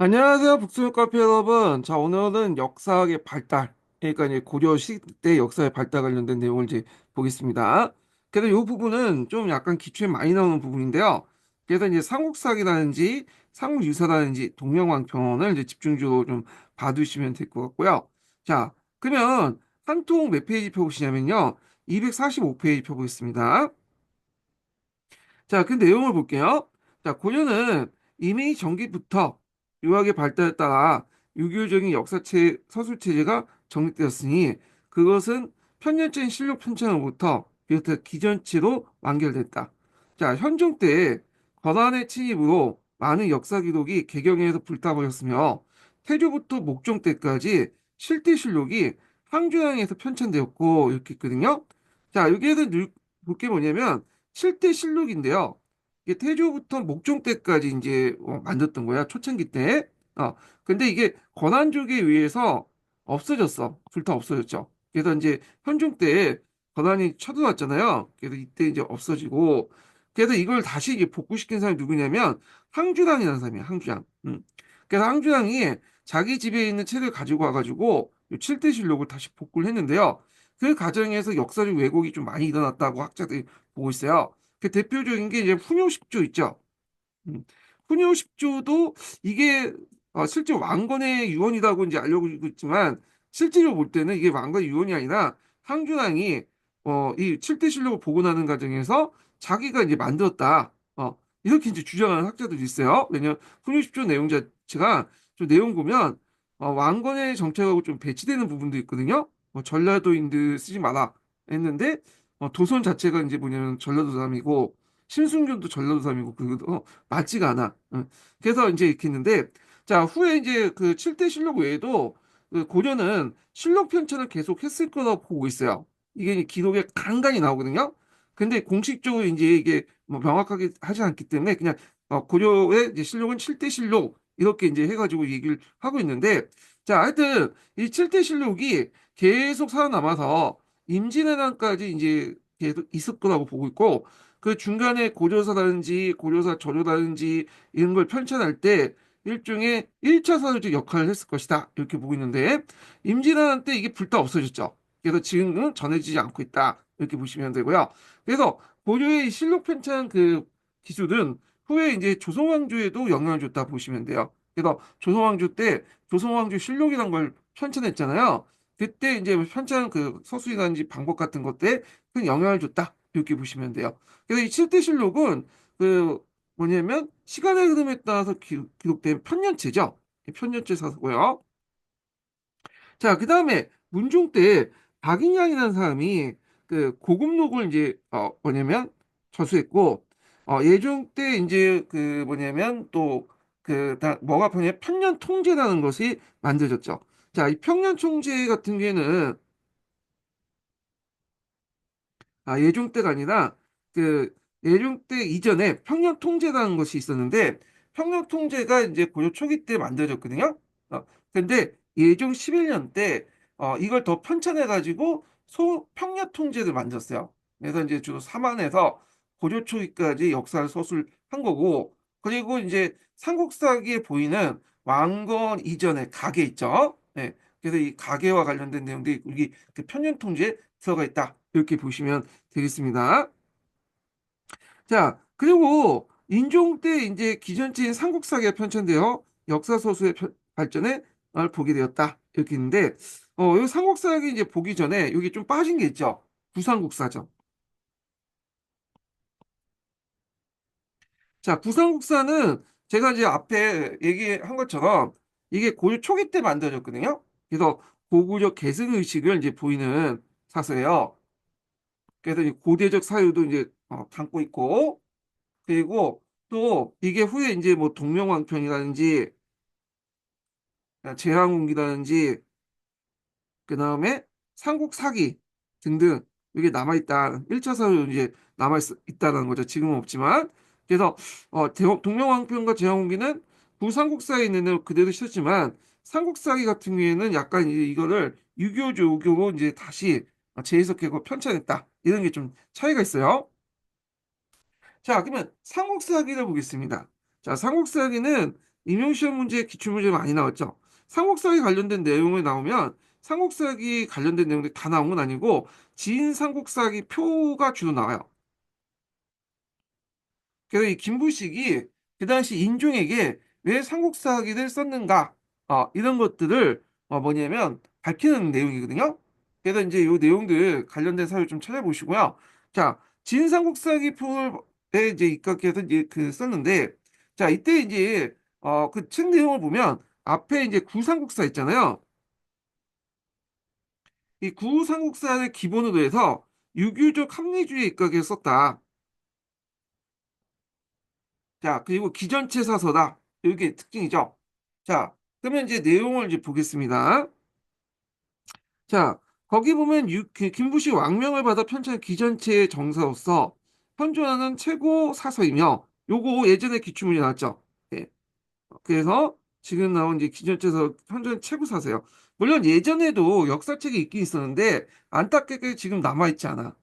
안녕하세요, 북스무 카페 여러분. 자, 오늘은 역사학의 발달, 그러니까 이제 고려 시대 역사의 발달 관련된 내용을 이제 보겠습니다. 그래서 이 부분은 좀 약간 기초에 많이 나오는 부분인데요. 그래서 이제 삼국사기라든지 삼국유사라든지 동명왕편을 이제 집중적으로 좀 봐두시면 될 것 같고요. 자, 그러면 한 통 몇 페이지 펴보시냐면요. 245페이지 펴보겠습니다. 자, 그 내용을 볼게요. 자, 고려는 이미 전기부터 유학의 발달에 따라 유교적인 역사체, 서술체제가 정립되었으니 그것은 편년된 실력 편찬으로부터 비롯해 기전치로 완결됐다. 자, 현종 때 거란의 침입으로 많은 역사 기록이 개경에서 불타버렸으며 태조부터 목종 때까지 실제실록이 항저항에서 편찬되었고 이렇게 있거든요. 자, 여기에서 볼 게 뭐냐면 실제실록인데요. 이게 태조부터 목종 때까지 이제 만들었던 거야. 초창기 때. 근데 이게 권한족에 의해서 없어졌어. 불타 없어졌죠. 그래서 이제 현종 때 권한이 쳐들어왔잖아요. 그래서 이때 이제 없어지고. 그래서 이걸 다시 이제 복구시킨 사람이 누구냐면 항주랑이라는 사람이야. 항주랑. 그래서 항주랑이 자기 집에 있는 책을 가지고 와가지고 칠대실록을 다시 복구를 했는데요. 그 과정에서 역사적 왜곡이 좀 많이 일어났다고 학자들이 보고 있어요. 그 대표적인 게 이제 훈요 10조 있죠. 음. 훈요 10조도 이게 실제 왕건의 유언이라고 이제 알려고 있지만 실제로 볼 때는 이게 왕건의 유언이 아니라 항준왕이 이 칠대실록을 복원하는 과정에서 자기가 이제 만들었다. 이렇게 이제 주장하는 학자들이 있어요. 왜냐면 훈요 10조 내용 자체가 좀 내용 보면 왕건의 정책하고 좀 배치되는 부분도 있거든요. 전라도인들 쓰지 마라 했는데 도선 자체가 이제 뭐냐면 전라도 사람이고 신순교도 전라도 사람이고 그거 맞지가 않아. 그래서 이제 이렇게 했는데 자 후에 이제 그 7대 실록 외에도 그 고려는 실록 편찬을 계속 했을 거라고 보고 있어요. 이게 이제 기록에 간간히 나오거든요. 근데 공식적으로 이제 이게 뭐 명확하게 하지 않기 때문에 그냥 고려의 이제 실록은 7대 실록 이렇게 이제 해가지고 얘기를 하고 있는데 자 하여튼 이 7대 실록이 계속 살아남아서 임진왜란까지 이제 계속 있을 거라고 보고 있고 그 중간에 고려사라든지 고려사 전후라든지 이런 걸 편찬할 때 일종의 1차 사회적 역할을 했을 것이다. 이렇게 보고 있는데 임진왜란 때 이게 불타 없어졌죠. 그래서 지금은 전해지지 않고 있다. 이렇게 보시면 되고요. 그래서 고려의 실록 편찬 그 기술은 후에 이제 조선왕조에도 영향을 줬다 보시면 돼요. 그래서 조선왕조 때 조선왕조 실록이라는 걸 편찬했잖아요. 그때 이제 편찬 그 서술이라든지 방법 같은 것들에 큰 영향을 줬다. 이렇게 보시면 돼요. 그래서 이 7대 실록은 그 뭐냐면 시간의 흐름에 따라서 기록된 편년체죠. 편년체 사서고요. 자, 그 다음에 문종 때 박인양이라는 사람이 그 고급록을 이제 뭐냐면 저수했고 예종 때 이제 그 뭐냐면 또 뭐가 편년 통제라는 것이 만들어졌죠. 자, 이 평년 통제 같은 경우에는 예종 때가 아니라 그 예종 때 이전에 평년 통제라는 것이 있었는데 평년 통제가 이제 고려 초기 때 만들어졌거든요. 근데 예종 11년 때 이걸 더 편찬해 가지고 소평년 통제를 만들었어요. 그래서 이제 주로 삼안에서 고려 초기까지 역사를 서술한 거고 그리고 이제 삼국사기에 보이는 왕건 이전의 가계 있죠. 네. 그래서 이 가계와 관련된 내용들이 여기 그 편년 통제에 들어가 있다. 이렇게 보시면 되겠습니다. 자, 그리고 인종 때 이제 기전지인 삼국사기가 편찬되어 역사서술의 발전에 보게 되었다. 이렇게 있는데, 이 삼국사기 이제 보기 전에 여기 좀 빠진 게 있죠. 구삼국사죠. 자, 구삼국사는 제가 이제 앞에 얘기한 것처럼 이게 고려 초기 때 만들어졌거든요. 그래서 고구려 계승 의식을 이제 보이는 사서예요. 그래서 이 고대적 사유도 이제 담고 있고, 그리고 또 이게 후에 이제 뭐 동명왕편이라든지 제왕궁기라든지 그 다음에 삼국사기 등등 이게 남아있다. 1차 사유 이제 남아있다는 거죠. 지금은 없지만. 그래서 동명왕편과 제왕궁기는 구삼국사에 있는 대로 그대로 쓰지만 삼국사기 같은 경우에는 약간 이제 이거를 유교로 이제 다시 재해석하고 편찬했다. 이런 게 좀 차이가 있어요. 자, 그러면 삼국사기를 보겠습니다. 자, 삼국사기는 임용시험 문제, 기출문제 많이 나왔죠. 삼국사기 관련된 내용이 나오면 삼국사기 관련된 내용들이 다 나온 건 아니고 지인 삼국사기 표가 주로 나와요. 그래서 이 김부식이 그 당시 인종에게 왜 삼국사기를 썼는가, 이런 것들을 뭐냐면 밝히는 내용이거든요. 그래서 이제 이 내용들 관련된 사유를 좀 찾아보시고요. 자, 진삼국사기표에 이제 입각해서 이제 그 썼는데, 자, 이때 이제 그 책 내용을 보면 앞에 이제 구삼국사 있잖아요. 이 구삼국사를 기본으로 해서 유교적 합리주의에 입각해서 썼다. 자, 그리고 기전체 사서다. 이게 특징이죠. 자, 그러면 이제 내용을 이제 보겠습니다. 자, 거기 보면 김부시 왕명을 받아 편찬 기전체의 정사로서 현존하는 최고 사서이며, 요거 예전에 기출문제 나왔죠. 예. 그래서 지금 나온 이제 기전체에서 현존 최고 사세요. 물론 예전에도 역사책이 있긴 있었는데 안타깝게 지금 남아있지 않아.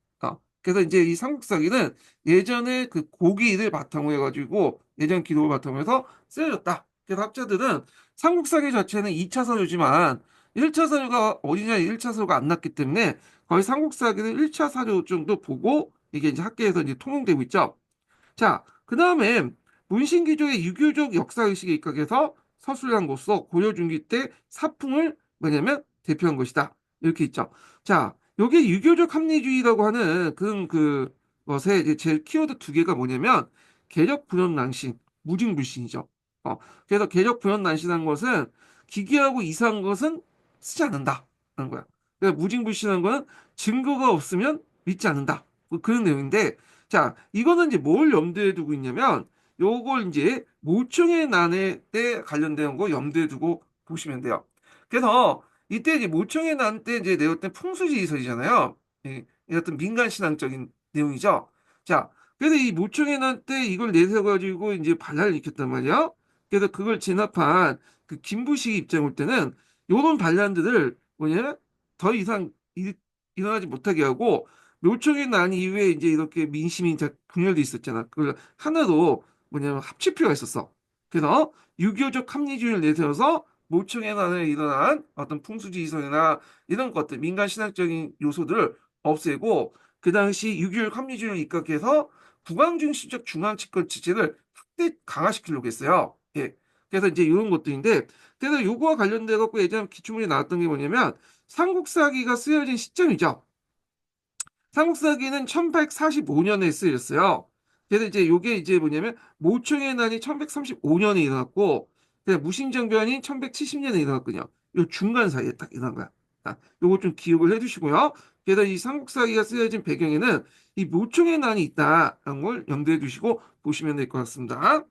그래서 이제 이 삼국사기는 예전에 그 고기를 바탕으로 해가지고 예전 기록을 바탕으로 해서 쓰여졌다. 그래서 학자들은 삼국사기 자체는 2차 사료지만 1차 사료가 어디냐 1차 사료가 안 났기 때문에 거의 삼국사기는 1차 사료 정도 보고 이게 이제 학계에서 이제 통용되고 있죠. 자, 그 다음에 문신기조의 유교적 역사의식에 입각해서 서술한으로서 고려 중기 때 사풍을 뭐냐면 대표한 것이다. 이렇게 있죠. 자, 요게 유교적 합리주의라고 하는 그 것의 이제 제일 키워드 두 개가 뭐냐면 계력 불연난신, 무징불신이죠. 그래서 계력 불연난신한 것은 기괴하고 이상한 것은 쓰지 않는다. 하는 거야. 그래서 무징불신한 거는 증거가 없으면 믿지 않는다. 뭐 그런 내용인데 자, 이거는 이제 뭘 염두에 두고 있냐면, 요걸 이제 모충의 난에 때 관련된 거 염두에 두고 보시면 돼요. 그래서 이때 이제 모충의 난 때 이제 내었던 풍수지리설이잖아요. 이 어떤 민간신앙적인 내용이죠. 자, 그래서 이 모충의 난 때 이걸 내세워가지고 이제 반란을 일으켰단 말이야. 그래서 그걸 진압한 그 김부식 입장 올 때는 요런 반란들을 뭐냐, 더 이상 일어나지 못하게 하고 묘청이 난 이후에 이제 이렇게 민심이 분열돼 있었잖아. 그걸 하나로 뭐냐면 합칠 필요가 있었어. 그래서 유교적 합리주의를 내세워서 모청의 난에 일어난 어떤 풍수지리설이나 이런 것들, 민간 신학적인 요소들을 없애고 그 당시 유교적 합리주의를 입각해서 국왕중시적 중앙집권 체제를 확대 강화시키려고 했어요. 예. 그래서 이제 이런 것들인데, 그래서 요거와 관련돼 갖고 예전 기출문제 나왔던 게 뭐냐면 삼국사기가 쓰여진 시점이죠. 삼국사기는 1145년에 쓰였어요. 그래서 이제 요게 이제 뭐냐면 모충의 난이 1135년에 일어났고 무신정변이 1170년에 일어났거든요. 요 중간 사이에 딱 일어난 거야. 요거 좀 기억을 해두시고요. 그래서 이 삼국사기가 쓰여진 배경에는 이 모충의 난이 있다라는 걸 염두에 두시고 보시면 될 것 같습니다.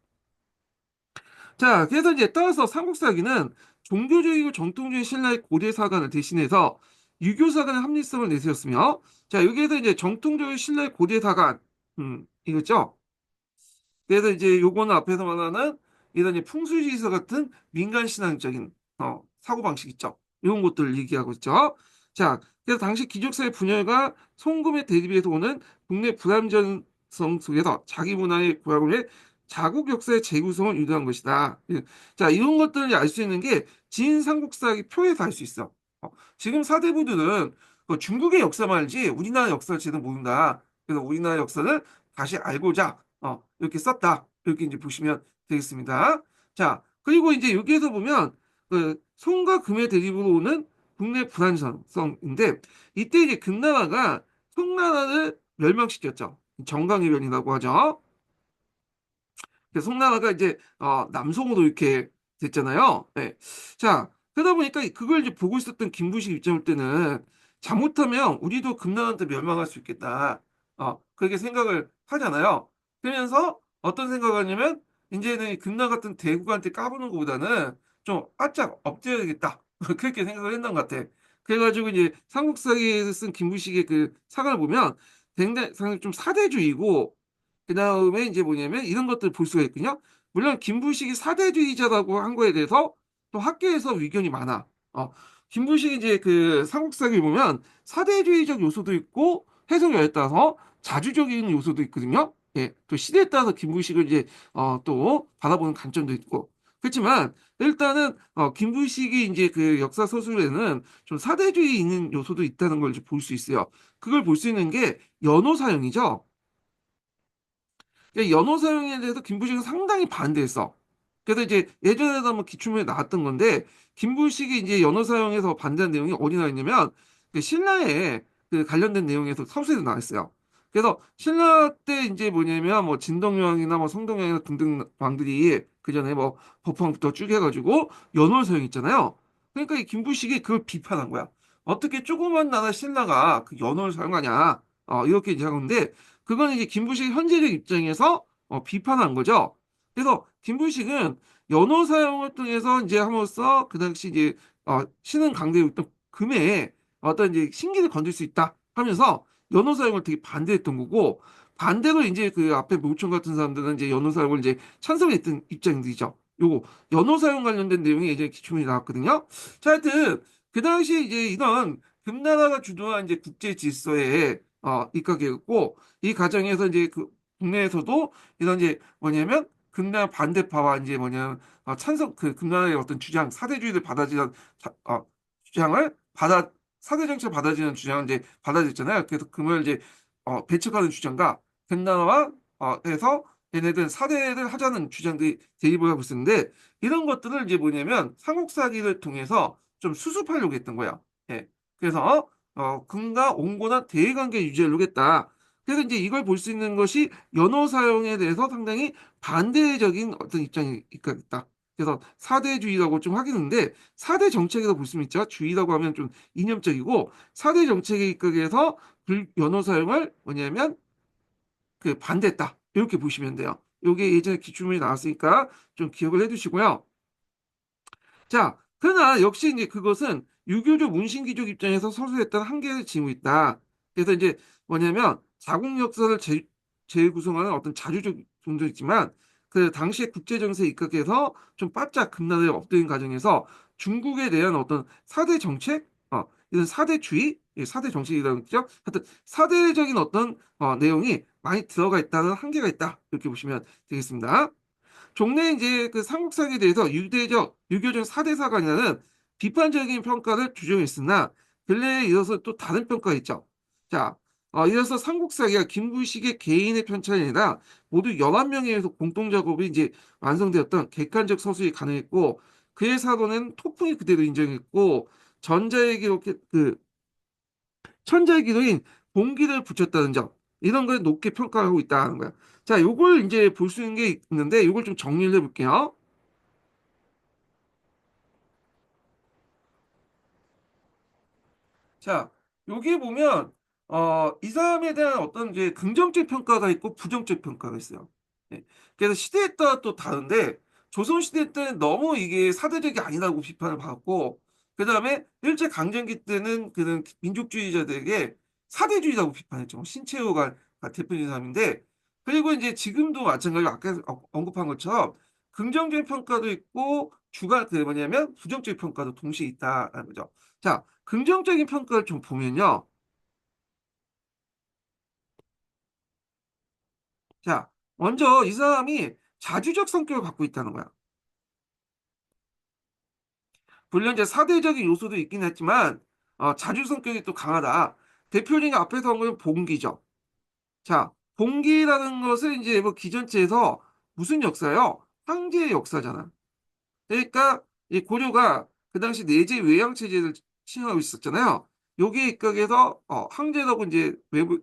자, 그래서 이제 따라서 삼국사기는 종교적이고 정통주의 신라의 고대 사관을 대신해서 유교 사관의 합리성을 내세웠으며, 자, 여기에서 이제 정통주의 신라의 고대 사관, 이거죠? 그래서 이제 요거는 앞에서 말하는 이런 이제 풍수지서 같은 민간신앙적인 사고방식 있죠. 이런 것들을 얘기하고 있죠. 자, 그래서 당시 기족사의 분열과 송금에 대비해서 오는 국내 불안정성 속에서 자기 문화의 고약을 해 자국 역사의 재구성을 유도한 것이다. 자, 이런 것들을 알 수 있는 게 진삼국사기 표에서 알 수 있어. 지금 사대부들은 그 중국의 역사만 알지 우리나라 역사를 제대로 모른다. 그래서 우리나라 역사를 다시 알고자 이렇게 썼다. 이렇게 이제 보시면 되겠습니다. 자, 그리고 이제 여기에서 보면 그 송과 금의 대립으로 오는 국내 불안정성인데 이때 이제 금나라가 송나라를 멸망시켰죠. 정강이변이라고 하죠. 그래서 송나라가 이제 남송으로 이렇게 됐잖아요. 네. 자, 그러다 보니까 그걸 이제 보고 있었던 김부식 입장일 때는 잘못하면 우리도 금나라한테 멸망할 수 있겠다. 그렇게 생각을 하잖아요. 그러면서 어떤 생각을 하냐면 이제는 금나라 같은 대국한테 까부는 것보다는 좀 바짝 엎드려야겠다. 그렇게 생각을 했던 것 같아. 그래가지고 이제 삼국사기에서 쓴 김부식의 그 사관을 보면 굉장히 상당히 좀 사대주의고 그 다음에 이제 뭐냐면 이런 것들 볼 수가 있거든요. 물론 김부식이 사대주의자라고 한 거에 대해서 또 학계에서 의견이 많아. 김부식이 이제 그 삼국사기를 보면 사대주의적 요소도 있고 해석에 따라서 자주적인 요소도 있거든요. 예, 또 시대에 따라서 김부식을 이제 또 바라보는 관점도 있고. 그렇지만 일단은 김부식이 이제 그 역사 서술에는 좀 사대주의 있는 요소도 있다는 걸 볼 수 있어요. 그걸 볼 수 있는 게 연호 사용이죠. 연호 사용에 대해서 김부식은 상당히 반대했어. 그래서 이제 예전에도 한번 기출문에 나왔던 건데 김부식이 이제 연호 사용에서 반대한 내용이 어디 나있냐면 그 신라에 그 관련된 내용에서 서술에도 나왔어요. 그래서 신라 때 이제 뭐냐면 뭐 진동여왕이나 뭐 성동여왕이나 등등 왕들이 그 전에 뭐 법황부터 쭉 해가지고 연호를 사용했잖아요. 그러니까 이 김부식이 그걸 비판한 거야. 어떻게 조그만 나라 신라가 그 연호를 사용하냐? 이렇게 이제 하는데 그건 이제 김부식 현재적 입장에서 비판한 거죠. 그래서 김부식은 연호 사용을 통해서 이제 함으로써 그 당시 이제 신흥 강대에 있던 금에 어떤 이제 신기를 건질 수 있다 하면서 연호 사용을 되게 반대했던 거고 반대로 이제 그 앞에 노총 같은 사람들은 이제 연호 사용을 이제 찬성했던 입장들이죠. 요거 연호 사용 관련된 내용이 예전에 기출문이 나왔거든요. 자, 하여튼 그 당시 이제 이런 금나라가 주도한 이제 국제 질서에 입각했고 이 과정에서 이제 그 국내에서도 이런 이제 뭐냐면 금나라 반대파와 이제 뭐냐면 찬성 그 금나라의 어떤 주장 사대주의를 받아들이는 주장을 받아 사대 정책을 받아들이는 주장을 이제 받아들였잖아요. 그래서 금을 이제 배척하는 주장과 금나라와 해서 얘네들 사대를 하자는 주장들이 대립을 하고 있었는데 이런 것들을 이제 뭐냐면 삼국사기를 통해서 좀 수습하려고 했던 거야. 예. 그래서 금과 온건한 대외관계 유지를 하겠다. 그래서 이제 이걸 볼 수 있는 것이 연어 사용에 대해서 상당히 반대적인 어떤 입장이 있다. 그래서 사대주의라고 좀 하겠는데 사대 정책에서 볼 수 있죠. 주의라고 하면 좀 이념적이고 사대 정책에 입각해서 연어 사용을 뭐냐면 그 반대했다. 이렇게 보시면 돼요. 요게 예전에 기출문이 나왔으니까 좀 기억을 해두시고요. 자, 그러나 역시 이제 그것은 유교적 문신귀족 입장에서 서술했던 한계를 지니고 있다. 그래서 이제 뭐냐면 자국 역사를 재구성하는 어떤 자주적 존재도 있지만 그 당시의 국제 정세에 입각해서 좀 바짝 금나라에 엎드린 과정에서 중국에 대한 어떤 사대 정책, 이런 사대주의, 사대 정책이라고 했죠. 하여튼 사대적인 어떤 내용이 많이 들어가 있다는 한계가 있다. 이렇게 보시면 되겠습니다. 종래 이제 그 삼국사에 대해서 유교적 사대사관이라는 비판적인 평가를 주장했으나 근래에 이어서 또 다른 평가가 있죠. 자, 이어서 삼국사기가 김부식의 개인의 편찬이 아니라 모두 11명에 의해서 공동 작업이 이제 완성되었던 객관적 서술이 가능했고 그의 사도는 토풍이 그대로 인정했고 전자의 기록 그 천자의 기도인 봉기를 붙였다는 점 이런 걸 높게 평가하고 있다는 거야. 자, 요걸 이제 볼 수 있는 게 있는데 요걸 좀 정리를 해볼게요. 자, 여기 보면 이 사람에 대한 어떤 이제 긍정적 평가가 있고 부정적 평가가 있어요. 네. 그래서 시대에 따라 또 다른데 조선 시대 때는 너무 이게 사대적이 아니라고 비판을 받았고 그다음에 일제 강점기 때는 그는 민족주의자들에게 사대주의라고 비판했죠. 뭐 신채호가 대표적인 사람인데 그리고 이제 지금도 마찬가지로 아까 언급한 것처럼 긍정적 평가도 있고 주가 그 뭐냐면 부정적 평가도 동시에 있다는 거죠. 자, 긍정적인 평가를 좀 보면요. 자, 먼저 이 사람이 자주적 성격을 갖고 있다는 거야. 물론 이제 사대적인 요소도 있긴 했지만 자주 성격이 또 강하다. 대표적인 앞에서 한 건 봉기죠. 자, 봉기라는 것은 이제 뭐 기전체에서 무슨 역사요? 황제의 역사잖아. 그러니까 이 고려가 그 당시 내제 외양 체제를 시행하고 있었잖아요. 여기에 입각해서 황제라고 이제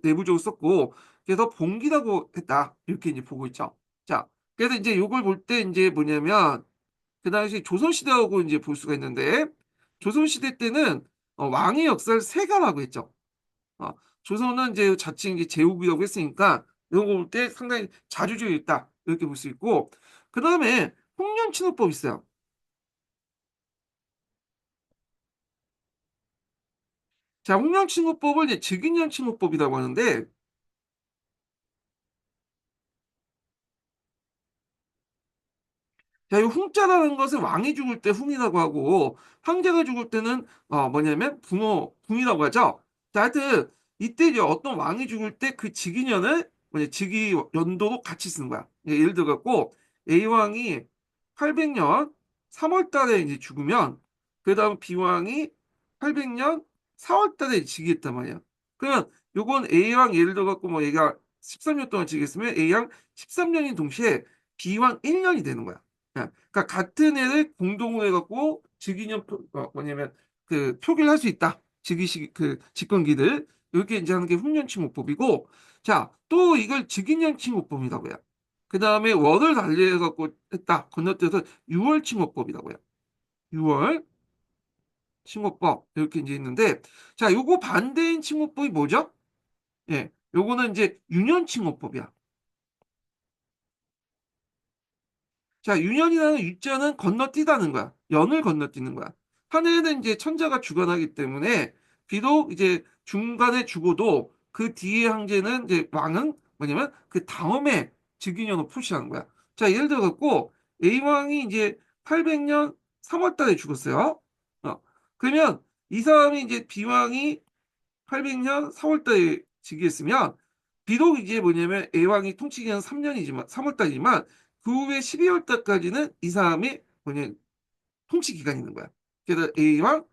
내부적으로 썼고 그래서 봉기라고 했다 이렇게 이제 보고 있죠. 자, 그래서 이제 요걸 볼 때 이제 뭐냐면 그 당시 조선 시대하고 이제 볼 수가 있는데 조선 시대 때는 왕의 역사를 세가라고 했죠. 어, 조선은 이제 자칭 이제 제국이라고 했으니까 이런 거 볼 때 상당히 자주적이 있다 이렇게 볼 수 있고 그 다음에 홍련친호법 있어요. 자, 홍량칭후법을 이제 즉인량칭후법이라고 하는데, 자, 이 훈자라는 것은 왕이 죽을 때 훈이라고 하고, 황제가 죽을 때는, 뭐냐면, 궁이라고 하죠. 자, 하여튼, 이때 이제 어떤 왕이 죽을 때 그 즉위년을, 뭐냐, 즉위 연도로 같이 쓰는 거야. 예를 들어갖고, A왕이 800년 3월 달에 이제 죽으면 그다음 비왕이 800년 4월 달에 즉위했단 말이야. 그러면 요건 A왕 예를 들어 갖고 뭐 얘가 13년 동안 즉위했으면 A왕 13년인 동시에 B왕 1년이 되는 거야. 그러니까 같은 애를 공동으로 해갖고 즉위년 뭐냐면 그 표기를 할 수 있다. 즉위식 그 집권기들 이렇게 이제 하는 게 훈련칭호법이고, 자, 또 이걸 즉위년칭호법이라고 해요. 그 다음에 월을 달리해갖고 했다. 건너뛰어서 6월 칭호법이라고 해요. 6월 칭호법 이렇게 이제 있는데, 자, 요거 반대인 칭호법이 뭐죠? 예, 요거는 이제 유년칭호법이야. 자, 유년이라는 유자는 건너뛰다는 거야. 연을 건너뛰는 거야. 하늘에는 이제 천자가 주관하기 때문에 비록 이제 중간에 죽어도 그 뒤에 항제는 이제 왕은 뭐냐면 그 다음에 즉위년을 표시하는 거야. 자, 예를 들어 갖고 A왕이 이제 800년 3월 달에 죽었어요. 그러면 이 사람이 이제 B왕이 800년 4월 달에 즉위했으면 비록 이제 뭐냐면 A왕이 통치 기간 3년이지만 3월 달이지만 그 후에 12월 달까지는 이 사람이 뭐냐 통치 기간이 있는 거야. 그래서 A왕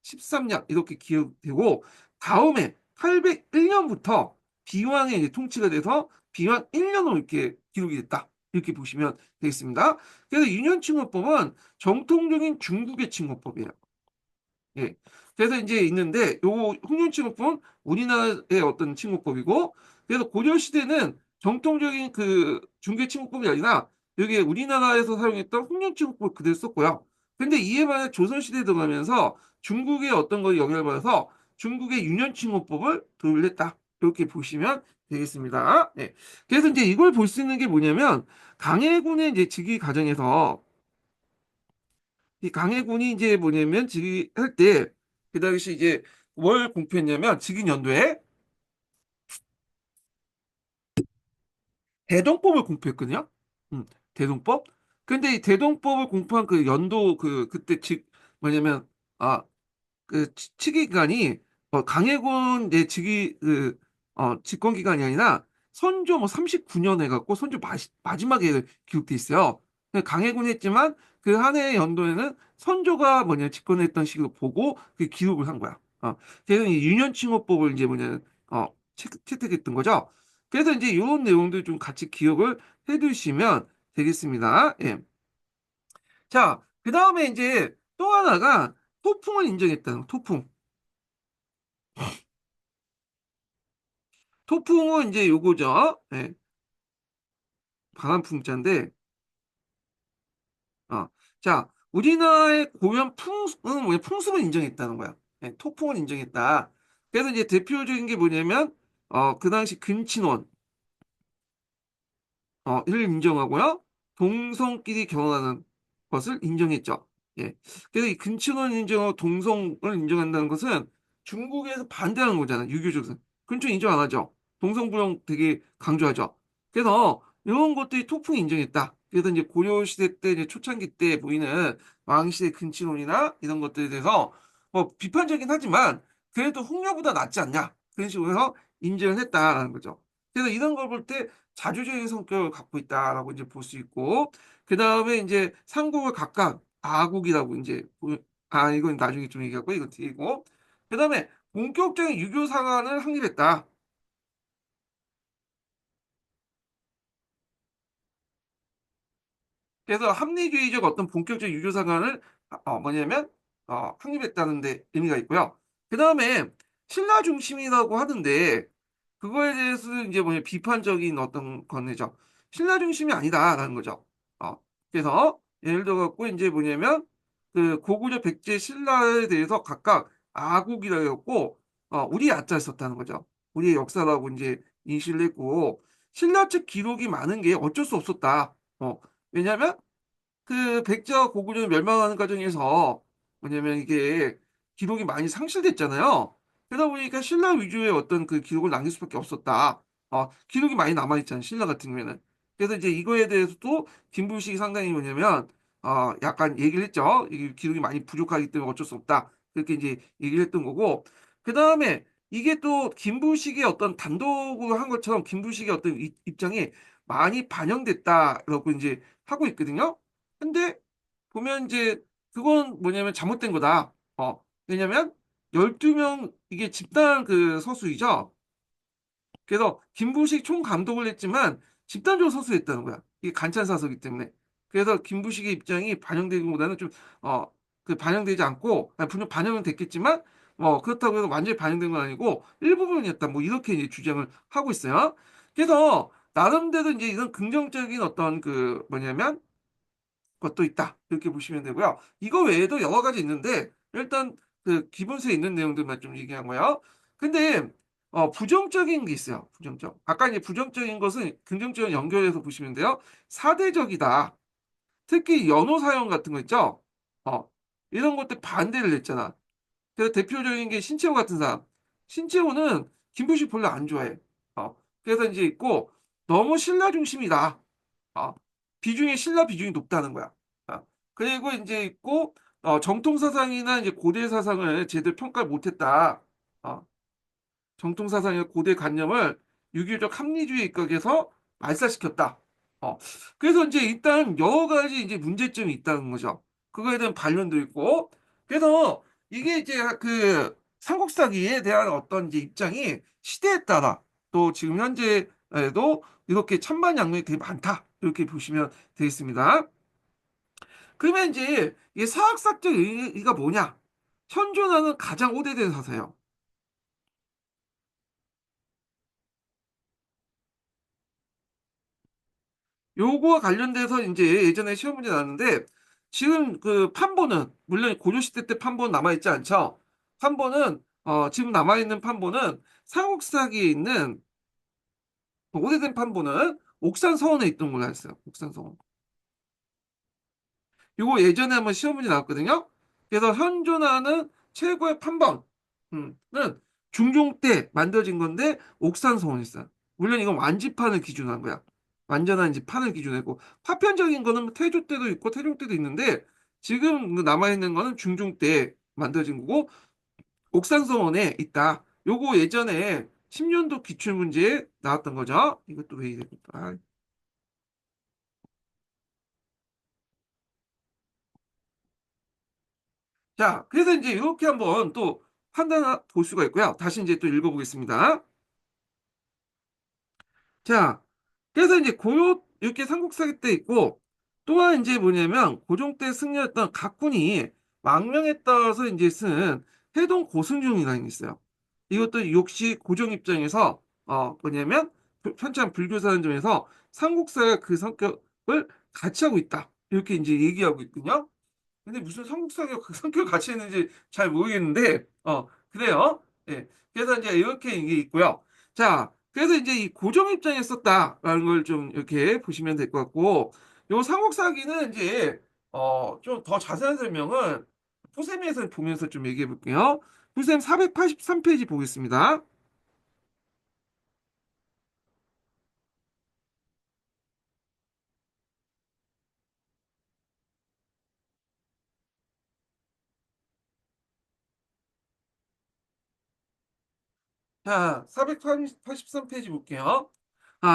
13년 이렇게 기억되고 다음에 801년부터 B왕의 이제 통치가 돼서 B왕 1년으로 이렇게 기록이 됐다. 이렇게 보시면 되겠습니다. 그래서 유년칭호법은 정통적인 중국의 칭호법이에요. 예. 그래서 이제 있는데 요 홍련칭호법은 우리나라의 어떤 칭호법이고, 그래서 고려 시대는 정통적인 그 중개 칭호법이 아니라 여기 우리나라에서 사용했던 홍련칭호법을 그대로 썼고요. 근데 이에 반해 조선 시대에 들어가면서 중국의 어떤 걸 영향을 받아서 중국의 유년칭호법을 도입을 했다. 이렇게 보시면 되겠습니다. 네. 그래서 이제 이걸 볼 수 있는 게 뭐냐면 강해군의 이제 즉위 과정에서 이 강해군이 이제 뭐냐면 즉위할 때 그 당시 이제 뭘 공표했냐면 즉위 연도에 대동법을 공표했거든요. 대동법. 근데 이 대동법을 공표한 그 연도 그때 즉 뭐냐면 아 그 측위 기간이 강해군 이제 즉위 집권 기간이 아니라 선조 뭐 39년 해갖고 선조 마지막에 기록돼 있어요. 강해군 했지만 그 한 해의 연도에는 선조가 뭐냐 집권했던 식으로 보고 그 기록을 한 거야. 그래서 이 유년칭호법을 이제 뭐냐 채택했던 거죠. 그래서 이제 이런 내용들 좀 같이 기억을 해두시면 되겠습니다. 예. 자, 그 다음에 이제 또 하나가 토풍을 인정했다는 토풍. 토풍은 이제 요거죠. 예, 바람풍자인데, 자, 우리나라의 고유한 풍은 뭐냐, 풍습을 인정했다는 거야. 예, 토풍을 인정했다. 그래서 이제 대표적인 게 뭐냐면, 그 당시 근친혼, 이를 인정하고요. 동성끼리 결혼하는 것을 인정했죠. 예. 그래서 이 근친혼을 인정하고 동성을 인정한다는 것은 중국에서 반대하는 거잖아요. 유교적으로. 근처 인정 안 하죠. 동성부용 되게 강조하죠. 그래서 이런 것들이 토풍이 인정했다. 그래서 이제 고려시대 때, 이제 초창기 때 보이는 왕시대 근친혼이나 이런 것들에 대해서 뭐 비판적이긴 하지만 그래도 홍려보다 낫지 않냐. 그런 식으로 해서 인정을 했다라는 거죠. 그래서 이런 걸 볼 때 자주적인 성격을 갖고 있다라고 이제 볼 수 있고, 그 다음에 이제 삼국을 각각 아국이라고 이제 이건 나중에 좀 얘기하고 이건 뒤이고, 그 다음에 본격적인 유교 상한을 확립했다. 그래서 합리주의적 어떤 본격적 유교 상한을 뭐냐면 확립했다는 데 의미가 있고요. 그 다음에 신라 중심이라고 하던데 그거에 대해서는 이제 뭐냐 비판적인 어떤 건이죠. 신라 중심이 아니다라는 거죠. 그래서 예를 들어 갖고 이제 뭐냐면 그 고구려 백제 신라에 대해서 각각 아국이라고 했고 우리 야자를 썼다는 거죠. 우리의 역사라고 이제 인식을 했고, 신라 측 기록이 많은 게 어쩔 수 없었다. 왜냐하면 그 백제와 고구려를 멸망하는 과정에서 뭐냐면 이게 기록이 많이 상실됐잖아요. 그러다 보니까 신라 위주의 어떤 그 기록을 남길 수밖에 없었다. 기록이 많이 남아있잖아요. 신라 같은 경우에는. 그래서 이제 이거에 대해서도 김부식이 상당히 뭐냐면 약간 얘기를 했죠. 이 기록이 많이 부족하기 때문에 어쩔 수 없다. 그렇게 이제 얘기를 했던 거고. 그 다음에 이게 또 김부식의 어떤 단독으로 한 것처럼 김부식의 어떤 입장이 많이 반영됐다라고 이제 하고 있거든요. 근데 보면 이제 그건 뭐냐면 잘못된 거다. 왜냐면 12명 이게 집단 그 서술이죠. 그래서 김부식 총감독을 했지만 집단적으로 서술했다는 거야. 이게 간찬사서기 때문에. 그래서 김부식의 입장이 반영되기보다는 좀, 어, 반영되지 않고, 아니, 분명 반영은 됐겠지만, 그렇다고 해서 완전히 반영된 건 아니고, 일부분이었다. 뭐, 이렇게 이제 주장을 하고 있어요. 그래서, 나름대로 이제 이런 긍정적인 어떤 뭐냐면, 것도 있다. 이렇게 보시면 되고요. 이거 외에도 여러 가지 있는데 일단 기본서에 있는 내용들만 좀 얘기한 거예요. 근데 부정적인 게 있어요. 부정적. 아까 이제 부정적인 것은 긍정적인 연결해서 보시면 돼요. 사대적이다. 특히 연호 사용 같은 거 있죠. 어, 이런 것들 반대를 했잖아. 그래서 대표적인 게 신채호 같은 사람. 신채호는 김부식 별로 안 좋아해. 그래서 이제 있고 너무 신라 중심이다. 어, 신라 비중이 높다는 거야. 그리고 이제 있고, 정통 사상이나 이제 고대 사상을 제대로 평가를 못했다. 어, 정통 사상이나 고대 관념을 유교적 합리주의 입각에서 말살시켰다. 어, 그래서 이제 일단 여러 가지 이제 문제점이 있다는 거죠. 그거에 대한 반론도 있고, 그래서 이게 이제 삼국사기에 대한 어떤 이제 입장이 시대에 따라 또 지금 현재에도 이렇게 찬반양론이 되게 많다. 이렇게 보시면 되겠습니다. 그러면 이제 이 사학사적 의의가 뭐냐? 현존하는 가장 오래된 사사예요. 요거와 관련돼서 이제 예전에 시험 문제 나왔는데 지금 판본은 물론 고려시대 때 판본 남아있지 않죠? 판본은 지금 남아있는 판본은 삼국사기에 있는 오래된 판본은 옥산서원에 있던 걸로 알았어요. 옥산서원. 요거 예전에 한번 시험 문제 나왔거든요. 그래서 현존하는 최고의 판본은 중종 때 만들어진 건데 옥산서원이 있어요. 물론 이건 완지판을 기준으로 한 거야. 완전한 이제 판을 기준으로 했고 파편적인 거는 뭐 태조 때도 있고 태종 때도 있는데 지금 남아있는 거는 중종 때 만들어진 거고 옥산서원에 있다. 요거 예전에 10년도 기출문제에 나왔던 거죠. 이것도 왜 이래? 아, 자, 그래서 이제 이렇게 한번 또 판단 볼 수가 있고요. 다시 이제 또 읽어보겠습니다. 자, 그래서 이제 이렇게 삼국사기 때 있고, 또한 이제 뭐냐면, 고종 때 승려했던 각군이 망명에 따라서 이제 쓴 해동 고승준이라는 게 있어요. 이것도 역시 고종 입장에서, 뭐냐면, 편찬 불교사는 점에서 삼국사가 그 성격을 같이 하고 있다. 이렇게 이제 얘기하고 있거든요. 근데 무슨 삼국사가 그 성격을 같이 했는지 잘 모르겠는데, 그래요. 예. 그래서 이제 이렇게 이게 있고요. 자, 그래서 이제 이 고정 입장에 썼다라는 걸 좀 이렇게 보시면 될 것 같고, 요 삼국사기는 이제, 좀 더 자세한 설명은 푸셈에서 보면서 좀 얘기해 볼게요. 푸셈 483페이지 보겠습니다. 자, 483페이지 볼게요.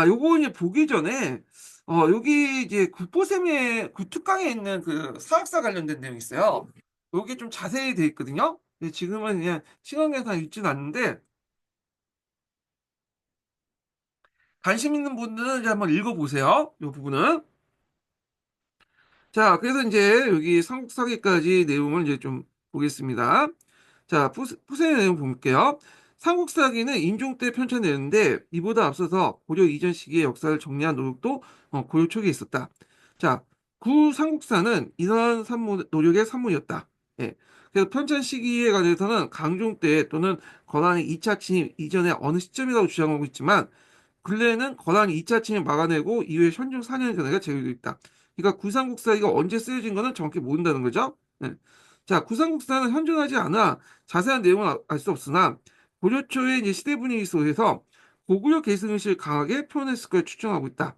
요거 이제 보기 전에, 여기 이제 국보셈의 구특강에 있는 사학사 관련된 내용이 있어요. 여기 좀 자세히 돼 있거든요. 근데 지금은 그냥 시간 계산 읽지는 않는데, 관심 있는 분들은 이제 한번 읽어보세요. 이 부분은. 자, 그래서 이제 여기 삼국사기까지 내용을 이제 좀 보겠습니다. 자, 푸세의 내용 볼게요. 삼국사기는 인종 때 편찬되는데 이보다 앞서서 고려 이전 시기의 역사를 정리한 노력도 고려 초기에 있었다. 자, 구 삼국사는 이러한 노력의 산물이었다. 예. 그래서 편찬 시기에 관해서는 강종 때 또는 건환의 2차 침입 이전의 어느 시점이라고 주장하고 있지만 근래에는 건환이 2차 침입 막아내고 이후에 현종 4년의 전해가 제외되어 있다. 그러니까 구삼국사가 언제 쓰여진 거는 정확히 모른다는 거죠. 네. 자, 구삼국사는 현존하지 않아 자세한 내용은 알 수 없으나 고려 초의 이제 시대 분위기 속에서 고구려 계승의식을 강하게 표현했을 걸 추정하고 있다.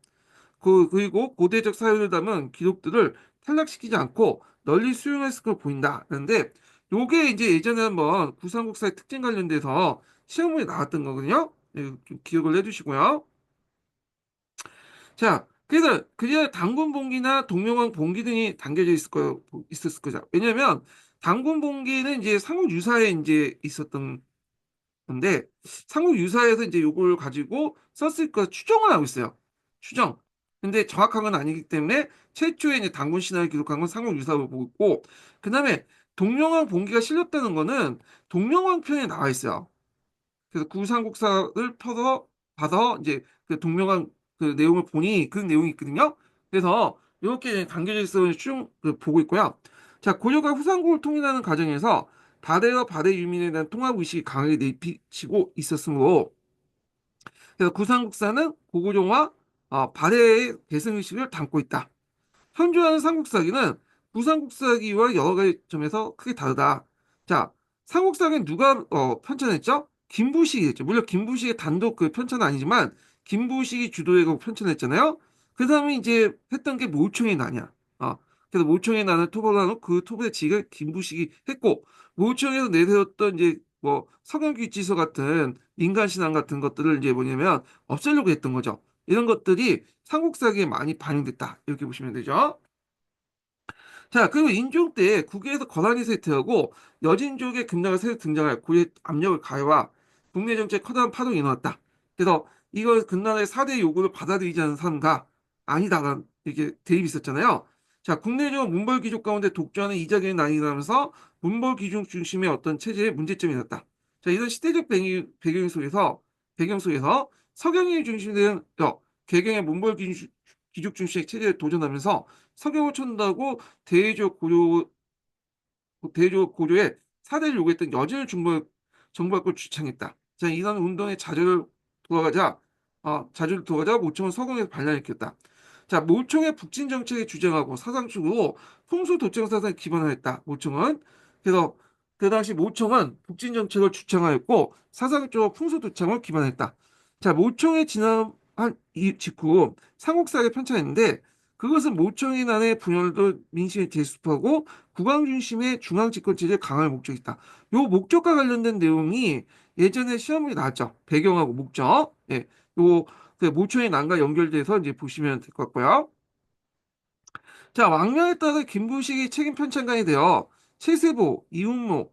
그리고 고대적 사유를 담은 기록들을 탈락시키지 않고 널리 수용했을 걸 보인다. 그런데 요게 이제 예전에 한번 구삼국사의 특징 관련돼서 시험에 나왔던 거거든요. 네, 좀 기억을 해두시고요. 자, 그래서 그냥 단군봉기나 동명왕 봉기 등이 담겨져 있었을 거죠. 왜냐면 단군 봉기는 이제 삼국 유사에 이제 있었던 건데 삼국 유사에서 이제 요걸 가지고 썼을 거 추정을 하고 있어요. 추정. 근데 정확한 건 아니기 때문에 최초에 이제 단군 신화를 기록한 건 삼국 유사로 보고 있고, 그다음에 동명왕 봉기가 실렸다는 거는 동명왕 편에 나와 있어요. 그래서 구삼국사를 펴서 봐서 이제 그 동명한 그 내용을 보니 그 내용이 있거든요. 그래서 이렇게 담겨져 있어 쭉 보고 있고요. 자, 고려가 후삼국을 통일하는 과정에서 바대와 바대 유민에 대한 통합 의식이 강하게 내비치고 있었으므로, 그래서 구삼국사는 고구려와 바대의 계승 의식을 담고 있다. 현존하는 삼국사기는 구삼국사기와 여러 가지 점에서 크게 다르다. 자, 삼국사기는 누가 편찬했죠? 김부식이 했죠. 물론 김부식의 단독 그 편찬은 아니지만 김부식이 주도해서 편찬했잖아요. 그 다음에 이제 했던 게 모총의 난이야. 그래서 모총의 난을 토벌하는 그 토벌의 직을 김부식이 했고, 모총에서 내세웠던 이제 뭐 석연귀지서 같은 인간신앙 같은 것들을 이제 뭐냐면 없애려고 했던 거죠. 이런 것들이 삼국사기에 많이 반영됐다. 이렇게 보시면 되죠. 자, 그리고 인종 때 국외에서 거란이 쇠퇴하고 여진족의 급락을 새로 등장할 고유의 압력을 가해와 국내 정치에 커다란 파동이 일어났다. 그래서 이걸 금나라의 4대 요구를 받아들이지 않는 사람과 아니다라는 이렇게 대립이 있었잖아요. 자, 국내적으로 문벌 귀족 가운데 독주하는 이자계의 난이라면서 문벌 귀족 중심의 어떤 체제에 문제점이 있었다. 자, 이런 시대적 배경 속에서 서경이 중심된 개경의 문벌 귀족 중심의 체제에 도전하면서 서경을 천다고 대조 고려의 사대를 요구했던 여진을 정부할 걸 주창했다. 자, 이런 운동의 자주를 돌아가자 모총은 서경에서 반란을 일으켰다. 자, 모총의 북진 정책에 주장하고 사상적으로 풍수 도청 사상에 기반을 했다. 모총은. 그래서 그 당시 모총은 북진 정책을 주창하였고 사상적으로 풍수 도청을 기반했다. 자, 모총의 진압한 이 직후 삼국사를 편찬했는데, 그것은 모청의 난의 분열도 민심에 대수하고 국왕 중심의 중앙 집권 체제를 강화할 목적이 있다. 요 목적과 관련된 내용이 예전에 시험에 나왔죠. 배경하고 목적. 예. 요그 모청의 난과 연결돼서 이제 보시면 될 것 같고요. 자, 왕명에 따라 김부식이 책임 편찬관이 되어 최세보, 이훈모,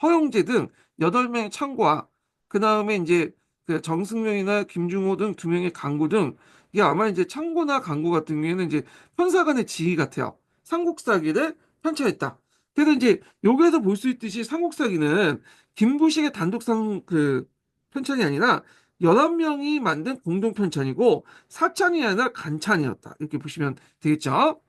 허영재 등 8명의 창고와 그 다음에 이제 그 정승명이나 김중호 등 2명의 강구 등, 이게 아마 이제 창고나 강구 같은 경우에는 이제 편사관의 지휘 같아요. 삼국사기를 편찬했다. 그래서 이제 여기에서 볼 수 있듯이 삼국사기는 김부식의 단독상 그 편찬이 아니라 11명이 만든 공동 편찬이고 사찬이 아니라 간찬이었다. 이렇게 보시면 되겠죠?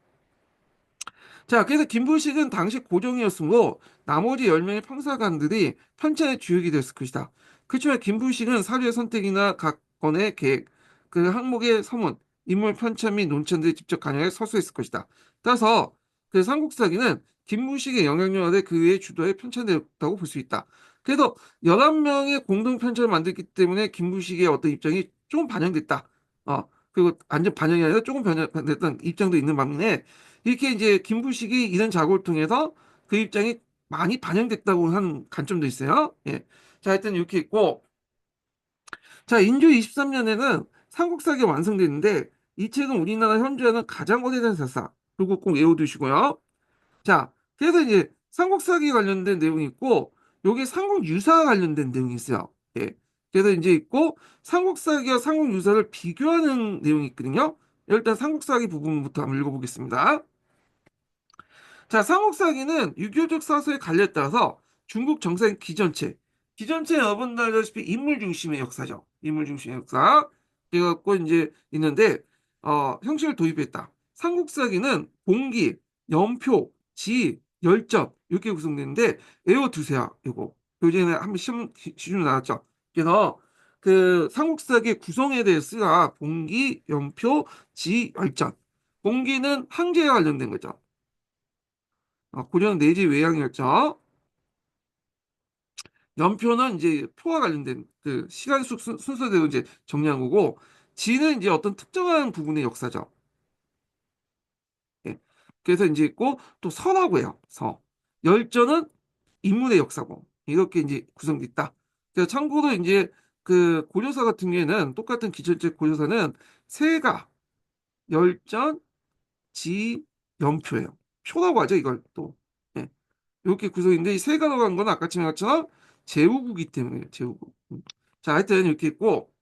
자, 그래서 김부식은 당시 고종이었으므로 나머지 10명의 평사관들이 편찬의 주역이 됐을 것이다. 그렇지만 김부식은 사료의 선택이나 각 건의 계획, 그 항목의 서문, 인물 편찬 및 논천들이 직접 관여해 서술했을 것이다. 따라서 그 삼국사기는 김부식의 영향력 아래 그의 주도에 편찬되었다고 볼 수 있다. 그래서 11명의 공동 편찬을 만들기 때문에 김부식의 어떤 입장이 조금 반영됐다. 그리고 완전 반영이 아니라 조금 변형됐던 입장도 있는 반면에, 이렇게 이제 김부식이 이런 작업을 통해서 그 입장이 많이 반영됐다고 하는 관점도 있어요. 예. 자, 하여튼 이렇게 있고, 자, 인조 23년에는 삼국사가 완성됐는데 이 책은 우리나라 현존하는 가장 오래된 설사. 그리고 꼭 외워두시고요. 자, 그래서 이제 삼국사기 관련된 내용이 있고, 여기 삼국유사와 관련된 내용이 있어요. 예. 그래서 이제 있고, 삼국사기와 삼국유사를 비교하는 내용이 있거든요. 일단 삼국사기 부분부터 한번 읽어보겠습니다. 자, 삼국사기는 유교적 사서의 관례에 따라서 중국 정상 기전체 여러분들 알다시피 인물 중심의 역사죠. 인물 중심의 역사. 그래갖고 이제 있는데, 형식을 도입했다. 삼국사기는 공기, 연표, 지, 열전 이렇게 구성되는데 외워두세요. 이거 요즘에 한번 시중 나왔죠. 그래서 그 삼국사기 구성에 대해서 공기, 연표, 지, 열전. 공기는 항제와 관련된 거죠. 고려는 내지 외양이었죠. 연표는 이제 표와 관련된 그 시간 순서대로 이제 정리한 거고, 지는 이제 어떤 특정한 부분의 역사죠. 예. 그래서 이제 있고 또 서라고 해요. 서. 열전은 인물의 역사고 이렇게 이제 구성돼 있다. 그래서 참고로 이제 그 고려사 같은 경우에는 똑같은 기초책 고려사는 세가 열전, 지, 연표예요. 표라고 하죠, 이걸 또. 예. 이렇게 구성인데 이 세 가로 간 건 아까 말한 것처럼 제후국이기 때문에 제후국. 자, 하여튼 이렇게 있고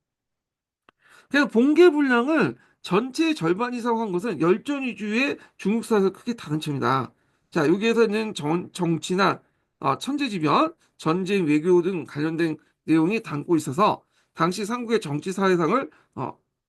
그래서 본계 분량을 전체의 절반 이상 한 것은 열전 위주의 중국사에서 크게 다른 점이다. 자, 여기에서는 정치나 천재지변, 전쟁, 외교 등 관련된 내용이 담고 있어서 당시 삼국의 정치 사회상을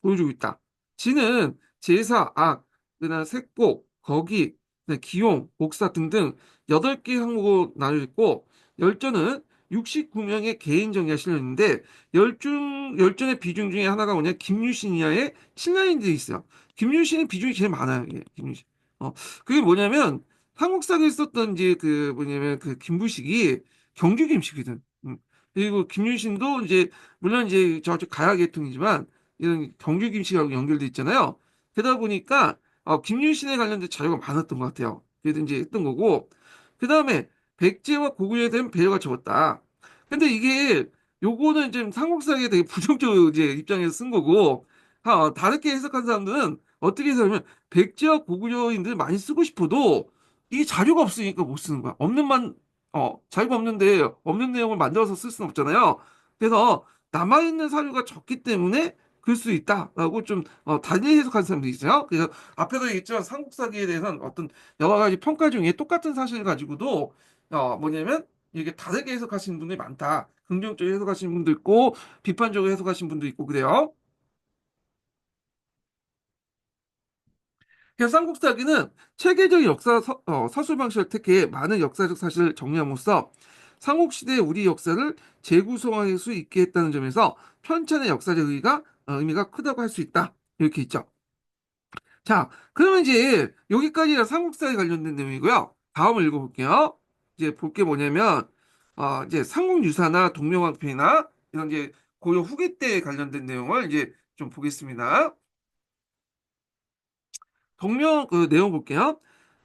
보여주고 있다. 지는 제사, 악, 그다음 색복, 거기, 그다음 기용, 복사 등등 8개 항목으로 나뉘어 있고 열전은 69명의 개인 정리가 실려 있는데 열전의 비중 중에 하나가 뭐냐, 김유신 이하의 신라인들이 있어요. 김유신의 비중이 제일 많아요, 이게, 김유신. 어, 그게 뭐냐면, 한국사에 있었던 이제 그 뭐냐면 그 김부식이 경주 김씨거든. 그리고 김유신도 이제, 물론 이제 저쪽 가야 계통이지만, 이런 경주 김씨하고 연결돼 있잖아요. 그러다 보니까, 김유신에 관련된 자료가 많았던 것 같아요. 그래서 이제 했던 거고, 그 다음에 백제와 고구려에 대한 배려가 적었다. 근데 이게 요거는 좀 삼국사에 되게 부정적 이제 입장에서 쓴 거고, 다르게 해석한 사람들은 어떻게 해석하면 백제와 고구려인들 많이 쓰고 싶어도 이 자료가 없으니까 못 쓰는 거야. 자료가 없는데 없는 내용을 만들어서 쓸 수는 없잖아요. 그래서 남아있는 사료가 적기 때문에 그럴 수 있다라고 좀 달리 해석한 사람들이 있어요. 그래서 앞에도 얘기했지만 삼국사기에 대해서는 어떤 여러 가지 평가 중에 똑같은 사실을 가지고도 뭐냐면 이게 다르게 해석하시는 분들이 많다. 긍정적으로 해석하시는 분도 있고 비판적으로 해석하시는 분도 있고 그래요. 그래서 삼국사기는 체계적 서술 방식을 택해 많은 역사적 사실을 정리함으로써 삼국시대의 우리 역사를 재구성할 수 있게 했다는 점에서 편찬의 역사적 의미가 크다고 할 수 있다. 이렇게 있죠. 자, 그러면 이제 여기까지가 삼국사에 관련된 내용이고요. 다음을 읽어볼게요. 이제 볼 게 뭐냐면, 이제 삼국유사나 동명왕표나 이런 이제 고려 후기 때에 관련된 내용을 이제 좀 보겠습니다. 그 내용 볼게요.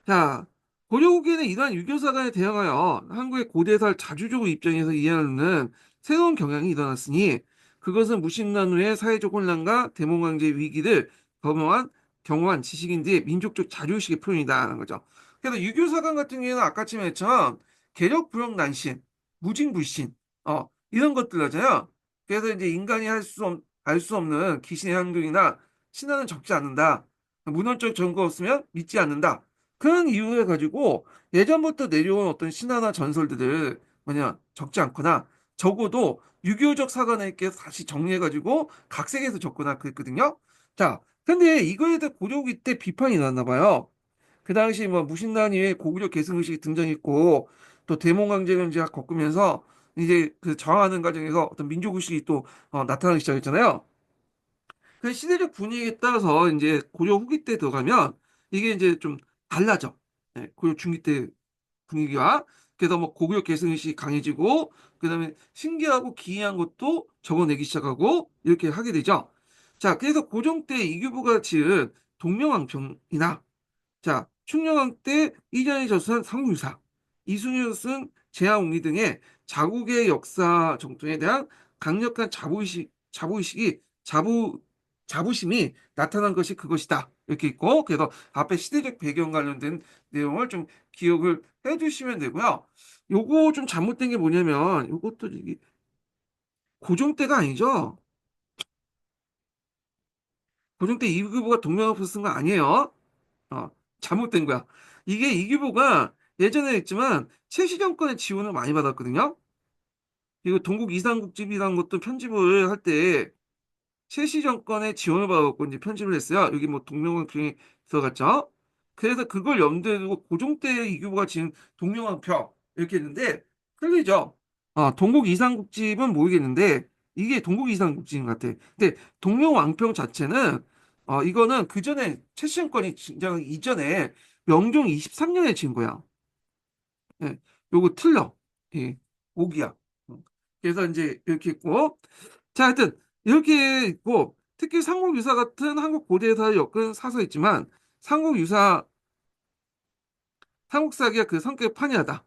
자, 고려 후기에는 이러한 유교사관에 대항하여 한국의 고대사를 자주적으로 입장해서 이해하는 새로운 경향이 일어났으니 그것은 무신난 후의 사회적 혼란과 대몽강제 위기를 경험한 지식인들의 민족적 자료의식의 표현이다라는 거죠. 그래서 유교사관 같은 경우에는 아까쯤에 했지만 개력 불용 난신, 무징불신, 이런 것들 하잖아요. 그래서 이제 인간이 알 수 없는 귀신의 행동이나 신화는 적지 않는다. 문헌적 증거 없으면 믿지 않는다. 그런 이유를 가지고 예전부터 내려온 어떤 신화나 전설들을 뭐냐 적지 않거나 적어도 유교적 사관에게 다시 정리해가지고 각색해서 적거나 그랬거든요. 자, 근데 이거에 대해 고려기 때 비판이 났나 봐요. 그 당시 뭐 무신란 이후에 고구려 계승의식이 등장했고 또 대몽강제를 이제 겪으면서 이제 그 저항하는 과정에서 어떤 민족의식이 또 나타나기 시작했잖아요. 그 시대적 분위기에 따라서 이제 고려 후기 때 들어가면 이게 이제 좀 달라져. 네, 고려 중기 때 분위기와 그래서 뭐 고구려 계승의식이 강해지고 그다음에 신기하고 기이한 것도 적어내기 시작하고 이렇게 하게 되죠. 자, 그래서 고종 때 이규보가 지은 동명왕평이나 자, 충녕왕 때 이전에 저술한 삼국유사, 이순신이 쓴 제하옹리 등의 자국의 역사 정통에 대한 강력한 자부심이 나타난 것이 그것이다. 이렇게 있고, 그래서 앞에 시대적 배경 관련된 내용을 좀 기억을 해 두시면 되고요. 요거 좀 잘못된 게 뭐냐면, 요것도 이게 고종 때가 아니죠. 고종 때 이규보가 동명왕표 쓴 거 아니에요. 어, 잘못된 거야. 이게 이규보가 예전에 했지만 최씨 정권의 지원을 많이 받았거든요. 그리고 동국 이상국집이라는 것도 편집을 할 때 최씨 정권의 지원을 받았고 이제 편집을 했어요. 여기 뭐 동명왕표에 들어갔죠. 그래서 그걸 염두에 두고 고종 때 이규보가 지은 동명왕표 이렇게 했는데 틀리죠. 동국 이상국집은 모르겠는데 이게 동국 이상국집인 것 같아. 근데 동명왕표 자체는 이거는 그 전에 최씨 정권이 등장 이전에 명종 23년에 지은 거야. 예, 요거 틀려. 예, 오기야. 그래서 이제 이렇게 있고 자, 하여튼 이렇게 있고 특히 삼국유사 같은 한국 고대사를 엮은 사서 있지만 삼국유사 삼국사기가 그 성격이 판이하다.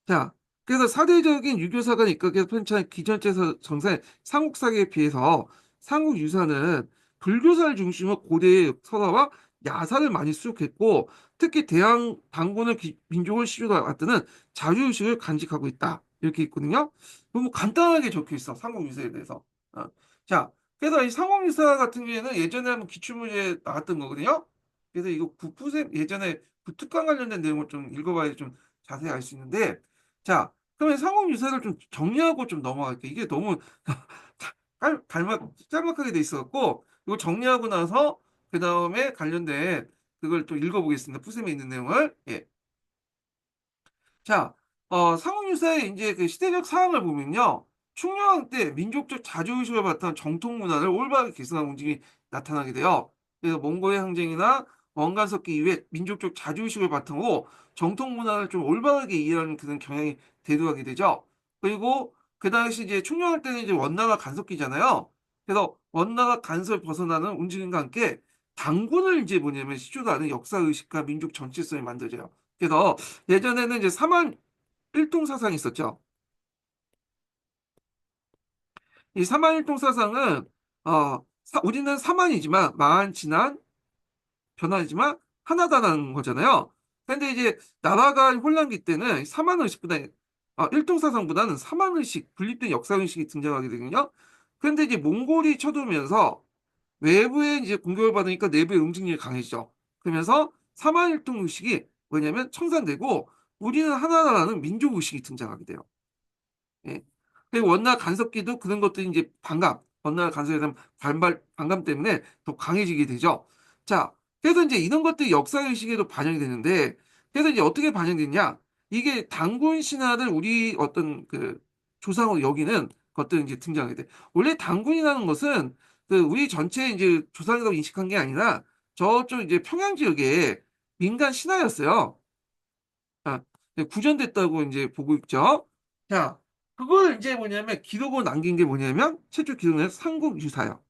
자, 그래서 사대적인 유교사가 입각해서 편찬 기전제서 정사의 삼국사기에 비해서 삼국유사는 불교사를 중심으로 고대의 설화와 야사를 많이 수록했고 특히 대항 당군을 민족을 시주하다는 자주의식을 간직하고 있다. 이렇게 있거든요. 너무 간단하게 적혀 있어. 상공유사에 대해서. 어. 자, 그래서 이 상공유사 같은 경우에는 예전에 한번 기출문제 나왔던 거거든요. 그래서 이거 국부생 예전에 북특강 관련된 내용을 좀 읽어봐야 좀 자세히 알 수 있는데, 자, 그러면 상공유사를 좀 정리하고 좀 넘어갈게요. 이게 너무 짤막하게 돼 있어갖고 이거 정리하고 나서 그 다음에 관련된 그걸 또 읽어보겠습니다. 푸셈에 있는 내용을. 예. 자, 상업유사의 이제 그 시대적 상황을 보면요. 충렬왕 때 민족적 자주의식을 바탕 정통 문화를 올바르게 계승한 움직임이 나타나게 돼요. 그래서 몽고의 항쟁이나 원간 섞기 이후에 민족적 자주의식을 바탕으로 정통 문화를 좀 올바르게 이해하는 그런 경향이 대두하게 되죠. 그리고 그 당시 이제 충렬왕 때는 이제 원나라 간섭기잖아요. 그래서 원나라 간섭을 벗어나는 움직임과 함께 당군을 이제 뭐냐면 시주하는 역사의식과 민족 정체성이 만들어져요. 그래서 예전에는 이제 사만 일동 사상이 있었죠. 이 사만 일동 사상은 우리는 사만이지만 만 진한 변화이지만 하나다라는 거잖아요. 근데 이제 나라가 혼란기 때는 사만 의식보다 일동 사상보다는 사만 의식, 분립된 역사 의식이 등장하게 되거든요. 그런데 이제 몽골이 쳐들어오면서 외부에 이제 공격을 받으니까 내부의 응징력이 강해지죠. 그러면서 사만 일동 의식이 뭐냐면 청산되고 우리는 하나다라는 민족 의식이 등장하게 돼요. 예. 그리고 원나 간섭기도 그런 것들이 이제 원나 간섭에 대한 반감 때문에 더 강해지게 되죠. 자, 그래서 이제 이런 것들이 역사의식에도 반영이 되는데, 그래서 이제 어떻게 반영됐냐? 이게 단군 신화를 우리 어떤 그 조상으로 여기는 것들이 이제 등장하게 돼. 원래 단군이라는 것은 그 우리 전체 이제 조상이라고 인식한 게 아니라 저쪽 이제 평양 지역의 민간 신화였어요. 아, 구전됐다고 이제 보고 있죠. 자, 그걸 이제 뭐냐면 기록을 남긴 게 뭐냐면 최초 기록은 삼국유사요.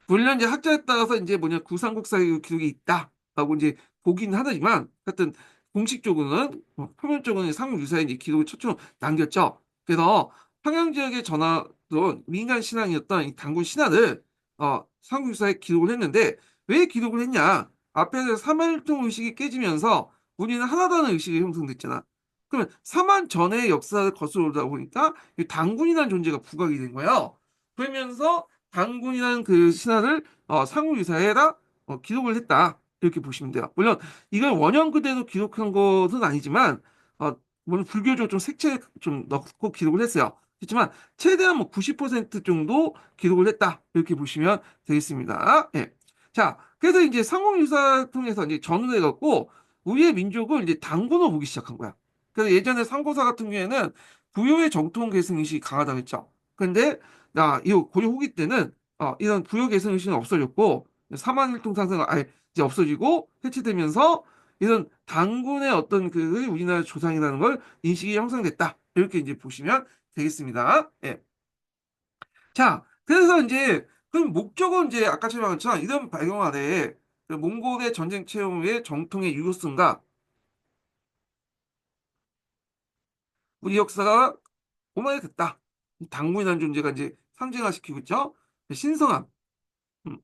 물론 이제 학자에 따라서 이제 뭐냐 구삼국사의 기록이 있다라고 이제 보긴 하지만 하여튼 공식적으로는 표면적으로는 삼국유사의 이제 기록을 최초 남겼죠. 그래서 평양 지역에 전하던 민간 신앙이었던 이 단군 신화를 삼국유사에 기록을 했는데 왜 기록을 했냐? 앞에서 삼일통 의식이 깨지면서 우리는 하나다는 의식이 형성됐잖아. 그러면 사만 전의 역사를 거슬러오다 보니까 이 단군이라는 존재가 부각이 된 거예요. 그러면서 단군이라는 그 신화를 상호유사에다 기록을 했다. 이렇게 보시면 돼요. 물론 이걸 원형 그대로 기록한 것은 아니지만 물론 불교적으로 좀 색채 좀 넣고 기록을 했어요. 그렇지만 최대한 뭐 90% 정도 기록을 했다. 이렇게 보시면 되겠습니다. 예. 자, 그래서 이제 상호유사 통해서 이제 전후해 갖고 우리의 민족을 이제 단군으로 보기 시작한 거야. 그래서 예전에 상고사 같은 경우에는 부여의 정통 계승 의식이 강하다고 했죠. 근데 이 고려 후기 때는 이런 부여 계승 의식은 없어졌고 사만일통 상승은 아예 이제 없어지고 해체되면서 이런 단군의 어떤 그 우리나라 조상이라는 걸 인식이 형성됐다. 이렇게 이제 보시면 되겠습니다. 예. 자, 그래서 이제 그럼 목적은 이제 아까 설명했지만 이런 발견 아래에 그 몽골의 전쟁 체험 후의 정통의 유효성과 우리 역사가 오만해졌다. 당군이라는 존재가 이제 상징화시키고 있죠. 신성함. 음.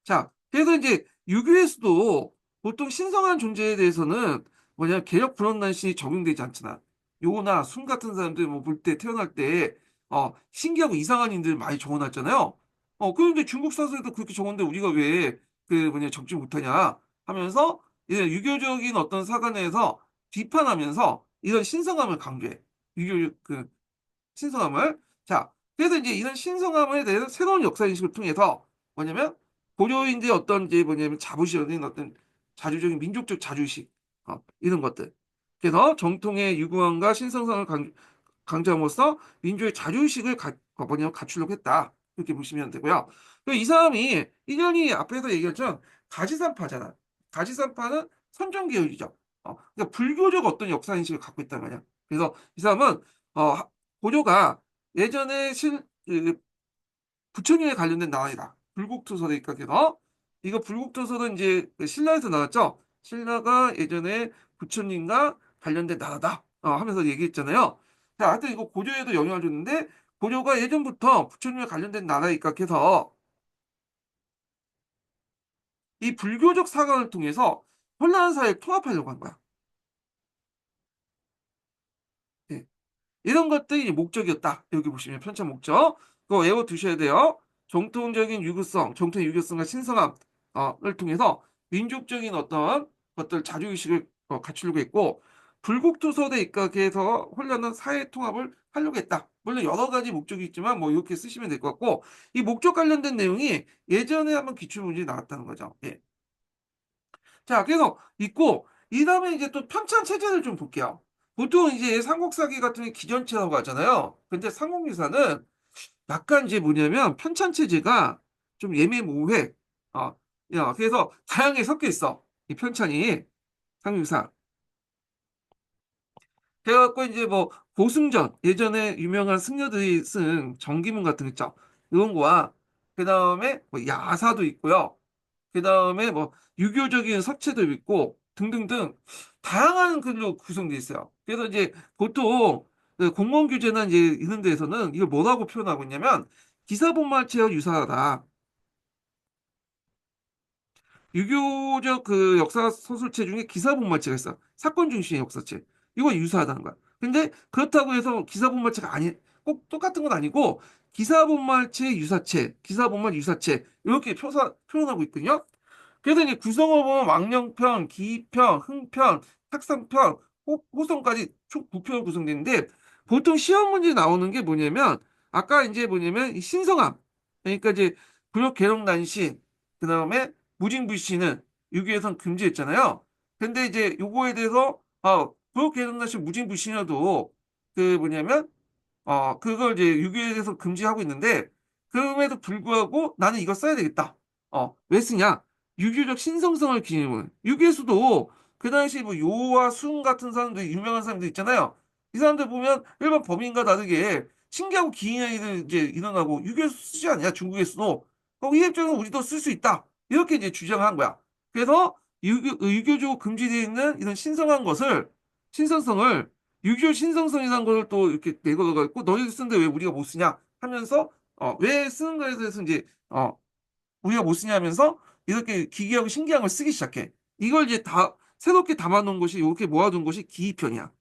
자, 그래서 이제 유교에서도 보통 신성한 존재에 대해서는 뭐냐 개혁 불원난신이 적용되지 않잖아. 요나 순 같은 사람들 뭐 볼 때 태어날 때 신기하고 이상한 인들 많이 적어놨잖아요. 그런데 중국 사설에도 그렇게 적었는데 우리가 왜 그 뭐냐 적지 못하냐 하면서 이제 유교적인 어떤 사관에서 비판하면서 이런 신성함을 강조해. 유교 그 신성함을. 자, 그래서 이제 이런 신성함에 대해서 새로운 역사 인식을 통해서 뭐냐면 고려인들의 어떤 이제 뭐냐면 자부심인 어떤 자주적인 민족적 자주의식 이런 것들. 그래서 정통의 유구함과 신성성을 강조함으로써 민족의 자주의식을 뭐냐면 갖추려고 했다. 이렇게 보시면 되고요. 그리고 이 사람이 인연이 앞에서 얘기했죠. 가지산파잖아. 가지산파는 선정계열이죠. 그러니까 불교적 어떤 역사 인식을 갖고 있단 말이야. 그래서 이 사람은 어, 고려가 예전에 그 부처님에 관련된 나라이다. 불국토설이니까 그래서 이거 불국토설은 이제 그 신라에서 나왔죠. 신라가 예전에 부처님과 관련된 나라다. 하면서 얘기했잖아요. 자, 하여튼 이거 고려에도 영향을 줬는데 고려가 예전부터 부처님에 관련된 나라니까 해서 이 불교적 사관을 통해서 혼란한 사회를 통합하려고 한 거야. 예. 이런 것들이 목적이었다. 여기 보시면 편찬 목적. 그거 외워 두셔야 돼요. 정통적인 유교성, 정통의 유교성과 신성함을 통해서 민족적인 어떤 것들 자주의식을 갖추려고 했고, 불국토서대 입각해서 혼란한 사회 통합을 하려고 했다. 물론 여러 가지 목적이 있지만 뭐 이렇게 쓰시면 될 것 같고, 이 목적 관련된 내용이 예전에 한번 기출문제에 나왔다는 거죠. 예. 자, 그래서 있고, 이 다음에 이제 또 편찬 체제를 좀 볼게요. 보통 이제 삼국사기 같은 게 기전체라고 하잖아요. 근데 삼국유사는 약간 이제 뭐냐면 편찬 체제가 좀 예매모호해. 어, 야, 그래서 다양하게 섞여 있어. 이 편찬이 삼국유사. 그래갖고 이제 뭐 고승전 예전에 유명한 승려들이 쓴 정기문 같은 거 있죠. 이런 거와 그 다음에 뭐 야사도 있고요. 그 다음에 뭐 유교적인 서체도 있고 등등등 다양한 글로 구성되어 있어요. 그래서 이제 보통 그 공무원 규제나 이제 이런 데에서는 이걸 뭐라고 표현하고 있냐면 기사본말체와 유사하다. 유교적 그 역사 서술체 중에 기사본말체가 있어. 사건 중심의 역사체. 이거 유사하다는 거야. 근데 그렇다고 해서 기사본말체가 아니, 꼭 똑같은 건 아니고 기사본말체 유사체, 기사본말 유사체 이렇게 표현하고 있거든요. 그래서 이제 구성을 보면 왕령편, 기편, 흥편, 탁상편, 호성까지 총 9편으로 구성되는데 보통 시험 문제 나오는 게 뭐냐면 아까 이제 뭐냐면 이 신성함 그러니까 이제 불역 계룡 난신 그다음에 무징불신은 유교에선 금지했잖아요. 근데 이제 요거에 대해서 불역 계룡 난신 무징불신이어도 그 뭐냐면 그걸 이제 유교에서 금지하고 있는데, 그럼에도 불구하고 나는 이거 써야 되겠다. 왜 쓰냐? 유교적 신성성을 기념을. 유교에서도 그 당시 뭐 요와 순 같은 사람들, 유명한 사람들 있잖아요. 이 사람들 보면 일반 범인과 다르게 신기하고 기이한 일을 이제 일어나고 유교에서 쓰지 않냐? 중국에서도. 이 입장은 우리도 쓸 수 있다. 이렇게 이제 주장한 거야. 그래서 유교적으로 금지되어 있는 이런 신성한 것을, 신성성을 유교 신성성이라는 걸 또 이렇게 내걸어갖고 너희들 쓰는데 왜 우리가 못 쓰냐 하면서 왜 쓰는 거에 대해서 이제 우리가 못 쓰냐 하면서 이렇게 기괴하고 신기한 걸 쓰기 시작해. 이걸 이제 다 새롭게 담아놓은 것이 이렇게 모아둔 것이 기이편이야.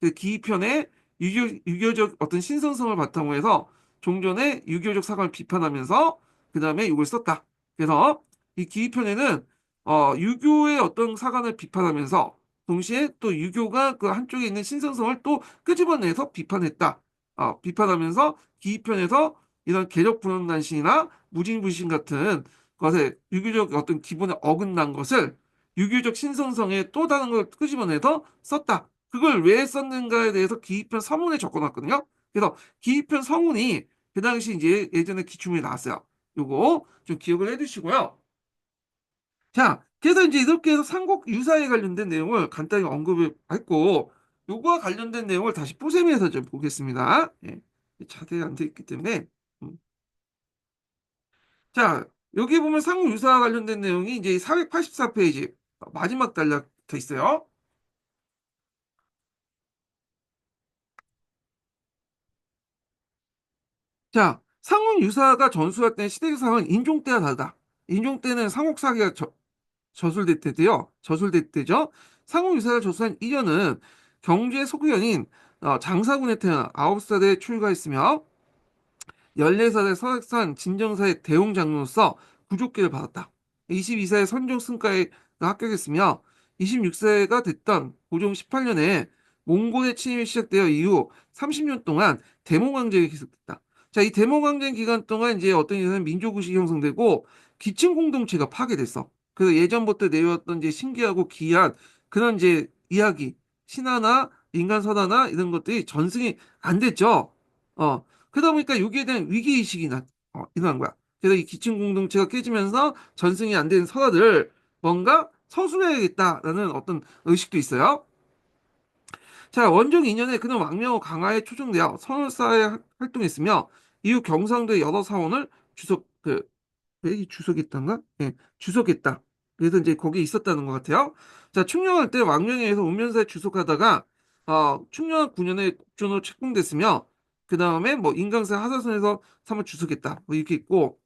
그 기이편에 유교적 어떤 신성성을 바탕으로 해서 종전의 유교적 사관을 비판하면서 그 다음에 이걸 썼다. 그래서 이 기이편에는 유교의 어떤 사관을 비판하면서 동시에 또 유교가 그 한쪽에 있는 신성성을 또 끄집어내서 비판했다. 비판하면서 기이편에서 이런 계력분란신이나 무징불신 같은 것에 유교적 어떤 기본에 어긋난 것을 유교적 신성성의 또 다른 걸 끄집어내서 썼다. 그걸 왜 썼는가에 대해서 기입편 서문에 적어놨거든요. 그래서 기입편 서문이 그 당시 이제 예전에 기출문에 나왔어요. 요거 좀 기억을 해두시고요. 자, 그래서 이제 이렇게 해서 삼국 유사에 관련된 내용을 간단히 언급을 했고, 요거와 관련된 내용을 다시 포세미에서 좀 보겠습니다. 예, 자세히 안 돼 있기 때문에. 음. 자, 여기 보면 삼국 유사와 관련된 내용이 이제 484페이지 마지막 단락 돼 있어요. 자, 삼국 유사가 전수할 때 시대 상황은 인종 때와 다르다. 인종 때는 삼국 사기가 저술될 때도요. 저술될 때죠. 삼국 유사가 저술한 이년은 경주의 소구연인 장사군에 태어나 9살에 출가했으며 14살에 설악산 진정사의 대웅장로로서 부족기를 받았다. 22세에 선종 승과에 합격했으며 26세가 됐던 고종 18년에 몽골의 침입이 시작되어 이후 30년 동안 대몽황제가 계속됐다. 자, 이 대몽황제 기간 동안 이제 어떤 일은 민족의식이 형성되고 기층 공동체가 파괴됐어. 그래서 예전부터 내려왔던 이제 신기하고 기이한 그런 이제 이야기, 신화나 인간 설화나 이런 것들이 전승이 안 됐죠. 그러다 보니까 여기에 대한 위기의식이 일어난 거야. 그래서 이 기층 공동체가 깨지면서 전승이 안 된 설화들을 뭔가 서술해야겠다라는 어떤 의식도 있어요. 자, 원종 2년에 그는 왕명호 강화에 초청되어 선월사에 활동했으며 이후 경상도의 여러 사원을 이 주석했단가? 예, 주석했다. 그래서 이제 거기 있었다는 것 같아요. 자, 충녕할 때 왕명에서 운면사에 주석하다가 충녕한 9년에 국존으로 책봉됐으며 그 다음에 뭐 인강사 하사선에서 3월 주석했다. 뭐 이렇게 있고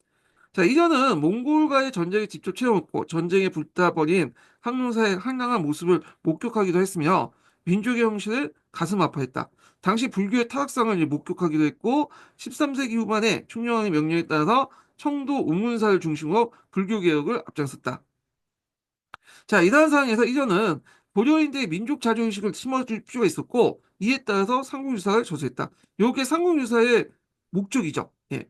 자, 이전은 몽골과의 전쟁에 직접 체험했고 전쟁에 불타버린 항공사의 황량한 모습을 목격하기도 했으며 민족의 형신을 가슴 아파했다. 당시 불교의 타락상을 이제 목격하기도 했고 13세기 후반에 충녕왕의 명령에 따라서 청도 우문사를 중심으로 불교 개혁을 앞장섰다. 자, 이러한 상황에서 이전은 고려인들의 민족 자존심을 심어줄 필요가 있었고 이에 따라서 삼국유사를 저수했다. 요게 삼국유사의 목적이죠. 예.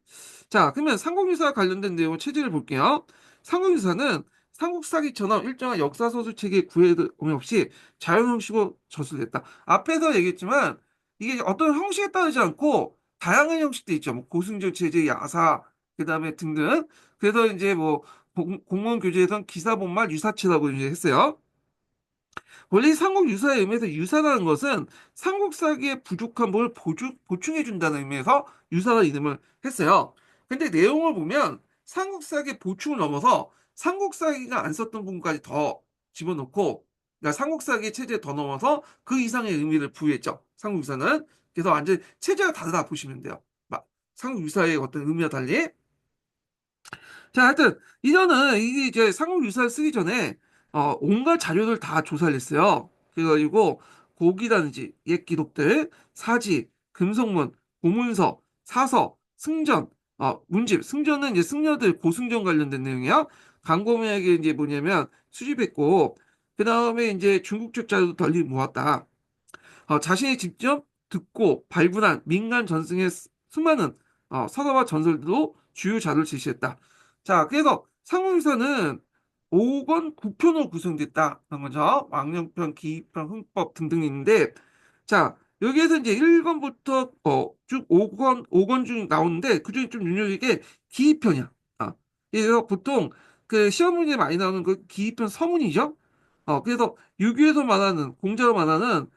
자, 그러면 삼국유사와 관련된 내용을 체제를 볼게요. 삼국유사는 삼국사기처럼 일정한 역사서술 체계의 구애도 없이 자연 형식으로 저술됐다. 앞에서 얘기했지만 이게 어떤 형식에 따르지 않고 다양한 형식도 있죠. 뭐 고승절 체제, 야사, 그다음에 등등. 그래서 이제 뭐 공무원 교재에선 기사본말 유사체라고 이제 했어요. 원래 이 삼국 유사의 의미에서 유사라는 것은 삼국사기의 부족한 뭘 보충해준다는 의미에서 유사라는 이름을 했어요. 근데 내용을 보면 삼국사기 보충을 넘어서 삼국사기가 안 썼던 부분까지 더 집어넣고, 그러니까 삼국사기 체제에 더 넘어서 그 이상의 의미를 부여했죠. 삼국유사는. 그래서 완전 체제가 다르다 보시면 돼요. 삼국유사의 어떤 의미와 달리. 자, 하여튼 이전은 이게 이제 상호유사를 쓰기 전에 온갖 자료를 다 조사를 했어요. 그래가지고 고기라든지 옛 기록들, 사지, 금속문, 고문서, 사서, 승전, 문집, 승전은 이제 승려들 고승전 관련된 내용이야. 강공에게 이제 뭐냐면 수집했고, 그 다음에 이제 중국적 자료도 덜리 모았다. 자신이 직접 듣고 발굴한 민간 전승의 수많은 서가와 전설도 주요 자료를 제시했다. 자, 그래서 상호유사는 5권 9편으로 구성됐다는 거죠. 왕령편, 기이편, 흥법 등등이 있는데, 자, 여기에서 이제 1권부터 쭉 5권 중 나오는데, 그중에 좀 유명하게 기이편이야. 그래서 보통 그 시험 문제에 많이 나오는 그 기이편 서문이죠. 그래서 유교에서 말하는, 공자가 말하는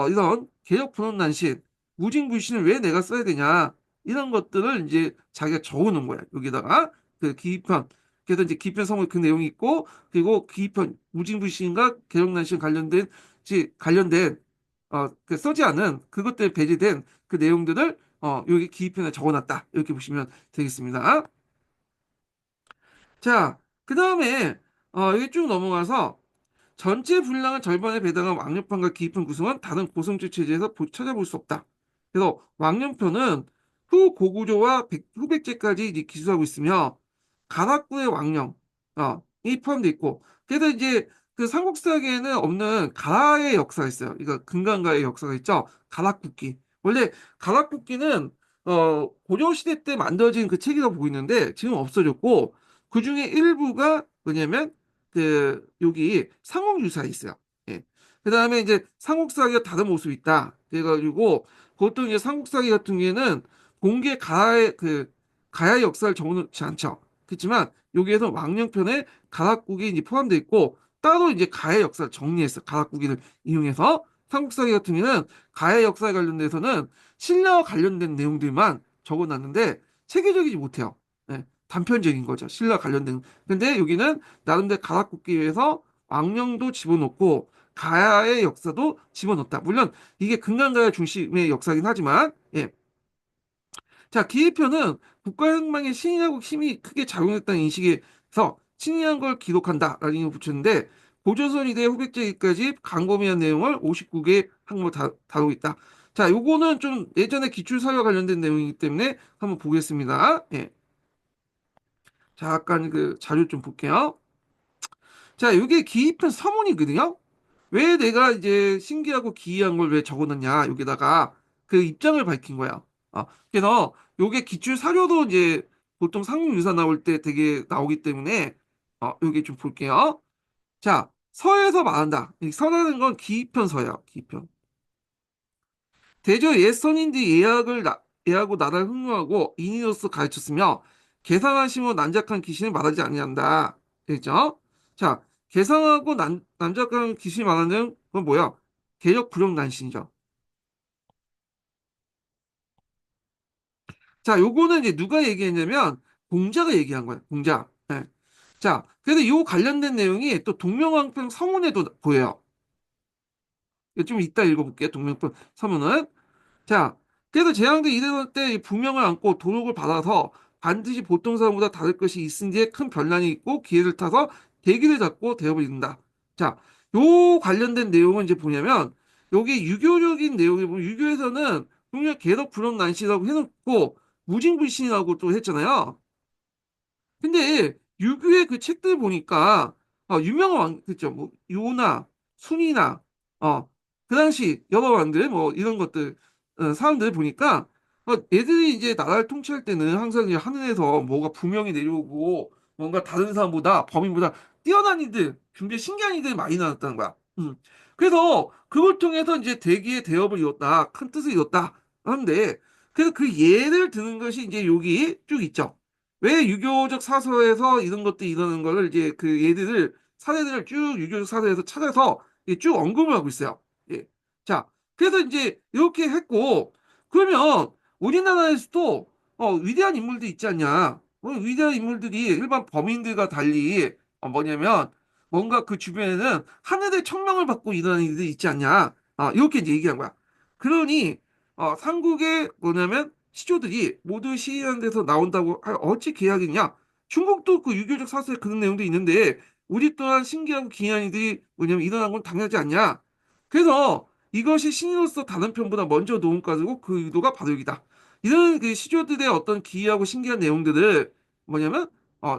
이런 개혁 분원난신, 무징불신을 왜 내가 써야 되냐, 이런 것들을 이제 자기가 적어놓은 거야. 여기다가 그 기입편. 그래서 이제 기입편 성의 그 내용이 있고, 그리고 기입편 무징불신과 개혁난신 관련된 관련된 그 써지 않은 그것 때문에 배제된 그 내용들을 여기 기입편에 적어놨다. 이렇게 보시면 되겠습니다. 자, 그 다음에 여기 쭉 넘어가서 전체 분량을 절반에 배당한 왕년편과 기입편 구성은 다른 고성질 체제에서 찾아볼 수 없다. 그래서 왕년편은 후 고구조와 후백제까지 이제 기술하고 있으며 가락구의 왕령 이 포함되어 있고, 그래서 이제 그 삼국사기에는 없는 가라의 역사가 있어요. 그러니까 금강가의 역사가 있죠. 가락국기. 원래 가락국기는 고려 시대 때 만들어진 그 책이라고 보고 있는데 지금 없어졌고, 그 중에 일부가 뭐냐면 여기 상옥유사에 있어요. 예. 그 다음에 이제 삼국사기가 다른 모습이 있다. 그래가지고 보통 이제 삼국사기 같은 경우에는 공개 가야의 역사를 적어놓지 않죠. 그렇지만 여기에서 왕령편에 가락국이 이제 포함되어 있고, 따로 이제 가야 역사를 정리했어. 가락국기를 이용해서. 삼국사기 같은 경우에는 가야 역사에 관련돼서는 신라와 관련된 내용들만 적어놨는데 체계적이지 못해요. 예, 단편적인 거죠. 신라 관련된. 근데 여기는 나름대로 가락국기에 위해서 왕령도 집어넣고 가야의 역사도 집어넣었다. 물론 이게 금강가야 중심의 역사긴 하지만, 예. 자, 기해편은 국가혁명에 신이하고 힘이 크게 작용했다는 인식에서 신이한 걸 기록한다라는 이름을 붙였는데, 고조선 이대 후백제기까지 광범위한 내용을 59개 항목으로 다루고 있다. 자, 요거는 좀 예전에 기출사회와 관련된 내용이기 때문에 한번 보겠습니다. 예. 잠깐 그 자료 좀 볼게요. 자, 이게 기입편 서문이거든요. 왜 내가 이제 신기하고 기이한 걸 왜 적어놨냐, 여기다가 그 입장을 밝힌 거야. 그래서 요게 기출 사료도 이제 보통 상용유사 나올 때 되게 나오기 때문에 요게 좀 볼게요. 자, 서에서 말한다. 이 서라는 건 기입편 서야, 기입편. 대저 옛 선인들이 예하고 나라를 흠모하고 인이로서 가르쳤으며 계상하시고 난작한 귀신을 말하지 아니한다. 됐죠? 자, 계상하고 난작한 귀신이 말하는 건 뭐야? 개혁 불용난신이죠. 자, 요거는 이제 누가 얘기했냐면 공자가 얘기한 거야. 공자. 예. 자, 그래서 요 관련된 내용이 또 동명왕평 서문에도 보여요. 이거 좀 이따 읽어볼게요. 동명왕평 서문은. 자, 그래서 재앙대 이르렀을 때이 부명을 안고 도록을 받아서 반드시 보통 사람보다 다를 것이 있은 뒤에 큰 변란이 있고 기회를 타서 계기를 잡고 대업을 이룬다. 자, 요 관련된 내용은 이제 뭐냐면 여기 유교적인 내용이 보면 유교에서는 분명 개덕 불언난시라고 해놓고 무징불신이라고 또 했잖아요. 근데 유교의 그 책들 보니까 유명한 왕 그죠 뭐 요나 순이나 그 당시 여러 왕들 뭐 이런 것들 사람들 보니까 얘들이 이제 나라를 통치할 때는 항상 이제 하늘에서 뭐가 분명히 내려오고 뭔가 다른 사람보다 범인보다 뛰어난 이들 굉장히 신기한 이들이 많이 나왔다는 거야. 그래서 그걸 통해서 이제 대기의 대업을 이뤘다 큰 뜻을 이뤘다 하는데 그래서 그 예를 드는 것이 이제 여기 쭉 있죠. 왜 유교적 사서에서 이런 것들 이러는 거를 이제 그 예들을 사례들을 쭉 유교적 사서에서 찾아서 이게 쭉 언급을 하고 있어요. 예. 자, 그래서 이제 이렇게 했고 그러면 우리나라에서도 위대한 인물들 있지 않냐? 위대한 인물들이 일반 범인들과 달리 뭐냐면 뭔가 그 주변에는 하늘의 청명을 받고 일어나는 일들이 있지 않냐? 이렇게 이제 얘기한 거야. 그러니 삼국의 뭐냐면 시조들이 모두 시위하는 데서 나온다고 어찌 계약이냐? 중국도 그 유교적 사설에 그런 내용도 있는데 우리 또한 신기하고 기이한 일이 뭐냐면 일어난 건 당연하지 않냐? 그래서 이것이 신으로서 다른 편보다 먼저 놓은 가지고 그 의도가 바로 여기다. 이런 그 시조들의 어떤 기이하고 신기한 내용들을 뭐냐면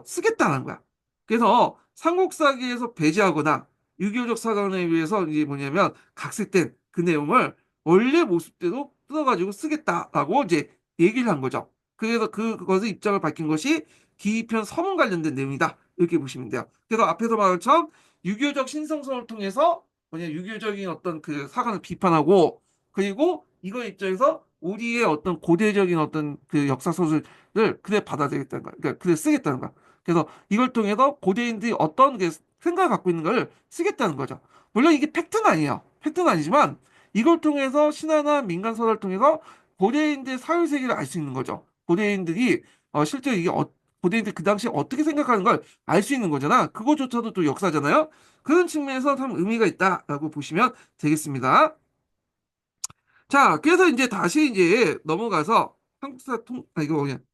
쓰겠다는 거야. 그래서 삼국사기에서 배제하거나 유교적 사관에 의해서 이게 뭐냐면 각색된 그 내용을 원래 모습대로 뜯어가지고 쓰겠다라고 이제 얘기를 한 거죠. 그래서 그것의 입장을 밝힌 것이 기이편 서문 관련된 내용이다. 이렇게 보시면 돼요. 그래서 앞에서 말한 것처럼 유교적 신성성을 통해서 뭐냐 유교적인 어떤 그 사관을 비판하고 그리고 이거 입장에서 우리의 어떤 고대적인 어떤 그 역사 소설을 그래 받아들이겠다는 거야. 그러니까 그래 쓰겠다는 거야. 그래서 이걸 통해서 고대인들이 어떤 그 생각을 갖고 있는 걸 쓰겠다는 거죠. 물론 이게 팩트는 아니에요. 팩트는 아니지만 이걸 통해서 신화나 민간 설화를 통해서 고대인들의 사회세계를 알 수 있는 거죠. 고대인들이 실제 이게 고대인들 그 당시에 어떻게 생각하는 걸 알 수 있는 거잖아. 그거조차도 또 역사잖아요. 그런 측면에서 참 의미가 있다라고 보시면 되겠습니다. 자, 그래서 이제 다시 이제 넘어가서 이거 그냥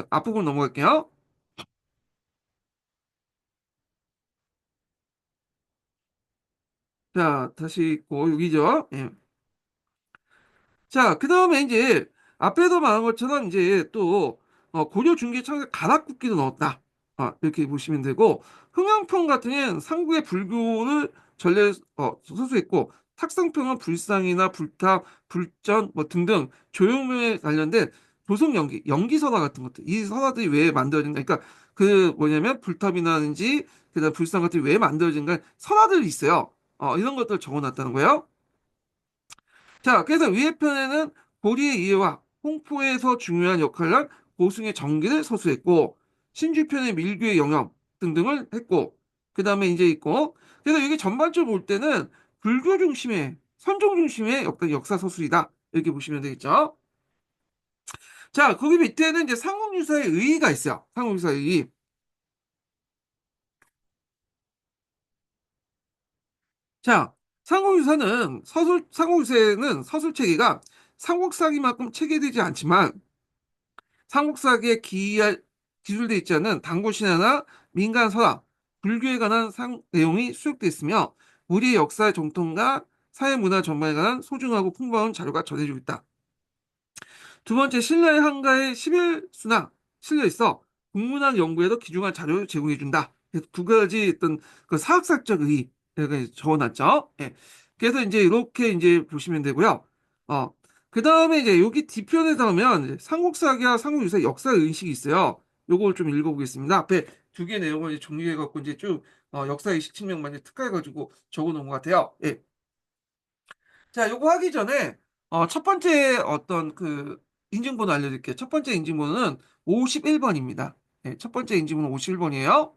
앞부분 넘어갈게요. 자, 다시 있고 여기죠. 예. 자, 그 다음에 이제 앞에서 말한 것처럼 이제 또 고려 중기청에 가락국기도 넣었다. 이렇게 보시면 되고 흥양평 같은 경우는 삼국의 불교를 전례 소수했고 탁상평은 불상이나 불탑, 불전 뭐 등등 조형물에 관련된 조성 연기 설화 같은 것들 이 설화들이 왜 만들어진가? 그러니까 그 뭐냐면 불탑이라든지 그다음 불상 같은 게 왜 만들어진가? 설화들이 있어요. 이런 것들 적어놨다는 거예요. 자, 그래서 위의 편에는 고리의 이해와 홍포에서 중요한 역할을 한 고승의 전기를 서술했고, 신주편의 밀교의 영역 등등을 했고, 그 다음에 이제 있고, 그래서 이게 전반적으로 볼 때는 불교 중심의, 선종 중심의 역사 서술이다. 이렇게 보시면 되겠죠. 자, 거기 밑에는 이제 상국유사의 의의가 있어요. 상국유사의 의의. 자, 상국유사는 서술 체계가 삼국사기만큼 체계되지 않지만, 삼국사기에 기술돼 있지 않은 당고신화나 민간 서화, 불교에 관한 내용이 수록되어 있으며 우리의 역사의 정통과 사회 문화 전반에 관한 소중하고 풍부한 자료가 전해지고 있다. 두 번째, 신라의 한가에 11수나 실려 있어 국문학 연구에도 귀중한 자료를 제공해준다. 두 가지 어떤 그 사학살적 의의 이렇게 적어놨죠. 예. 그래서 이제 이렇게 이제 보시면 되고요. 그 다음에 이제 여기 뒤편에 가면 이제 삼국사기와 삼국유사 역사 의식이 있어요. 요걸 좀 읽어보겠습니다. 앞에 두 개 내용을 이제 정리해갖고 이제 쭉 역사 의식 측면만 이제 특화해가지고 적어놓은 것 같아요. 예. 자, 요거 하기 전에 첫 번째 어떤 그 인증번호 알려드릴게요. 첫 번째 인증번호는 51번입니다. 첫 번째 인증번호 51번이에요.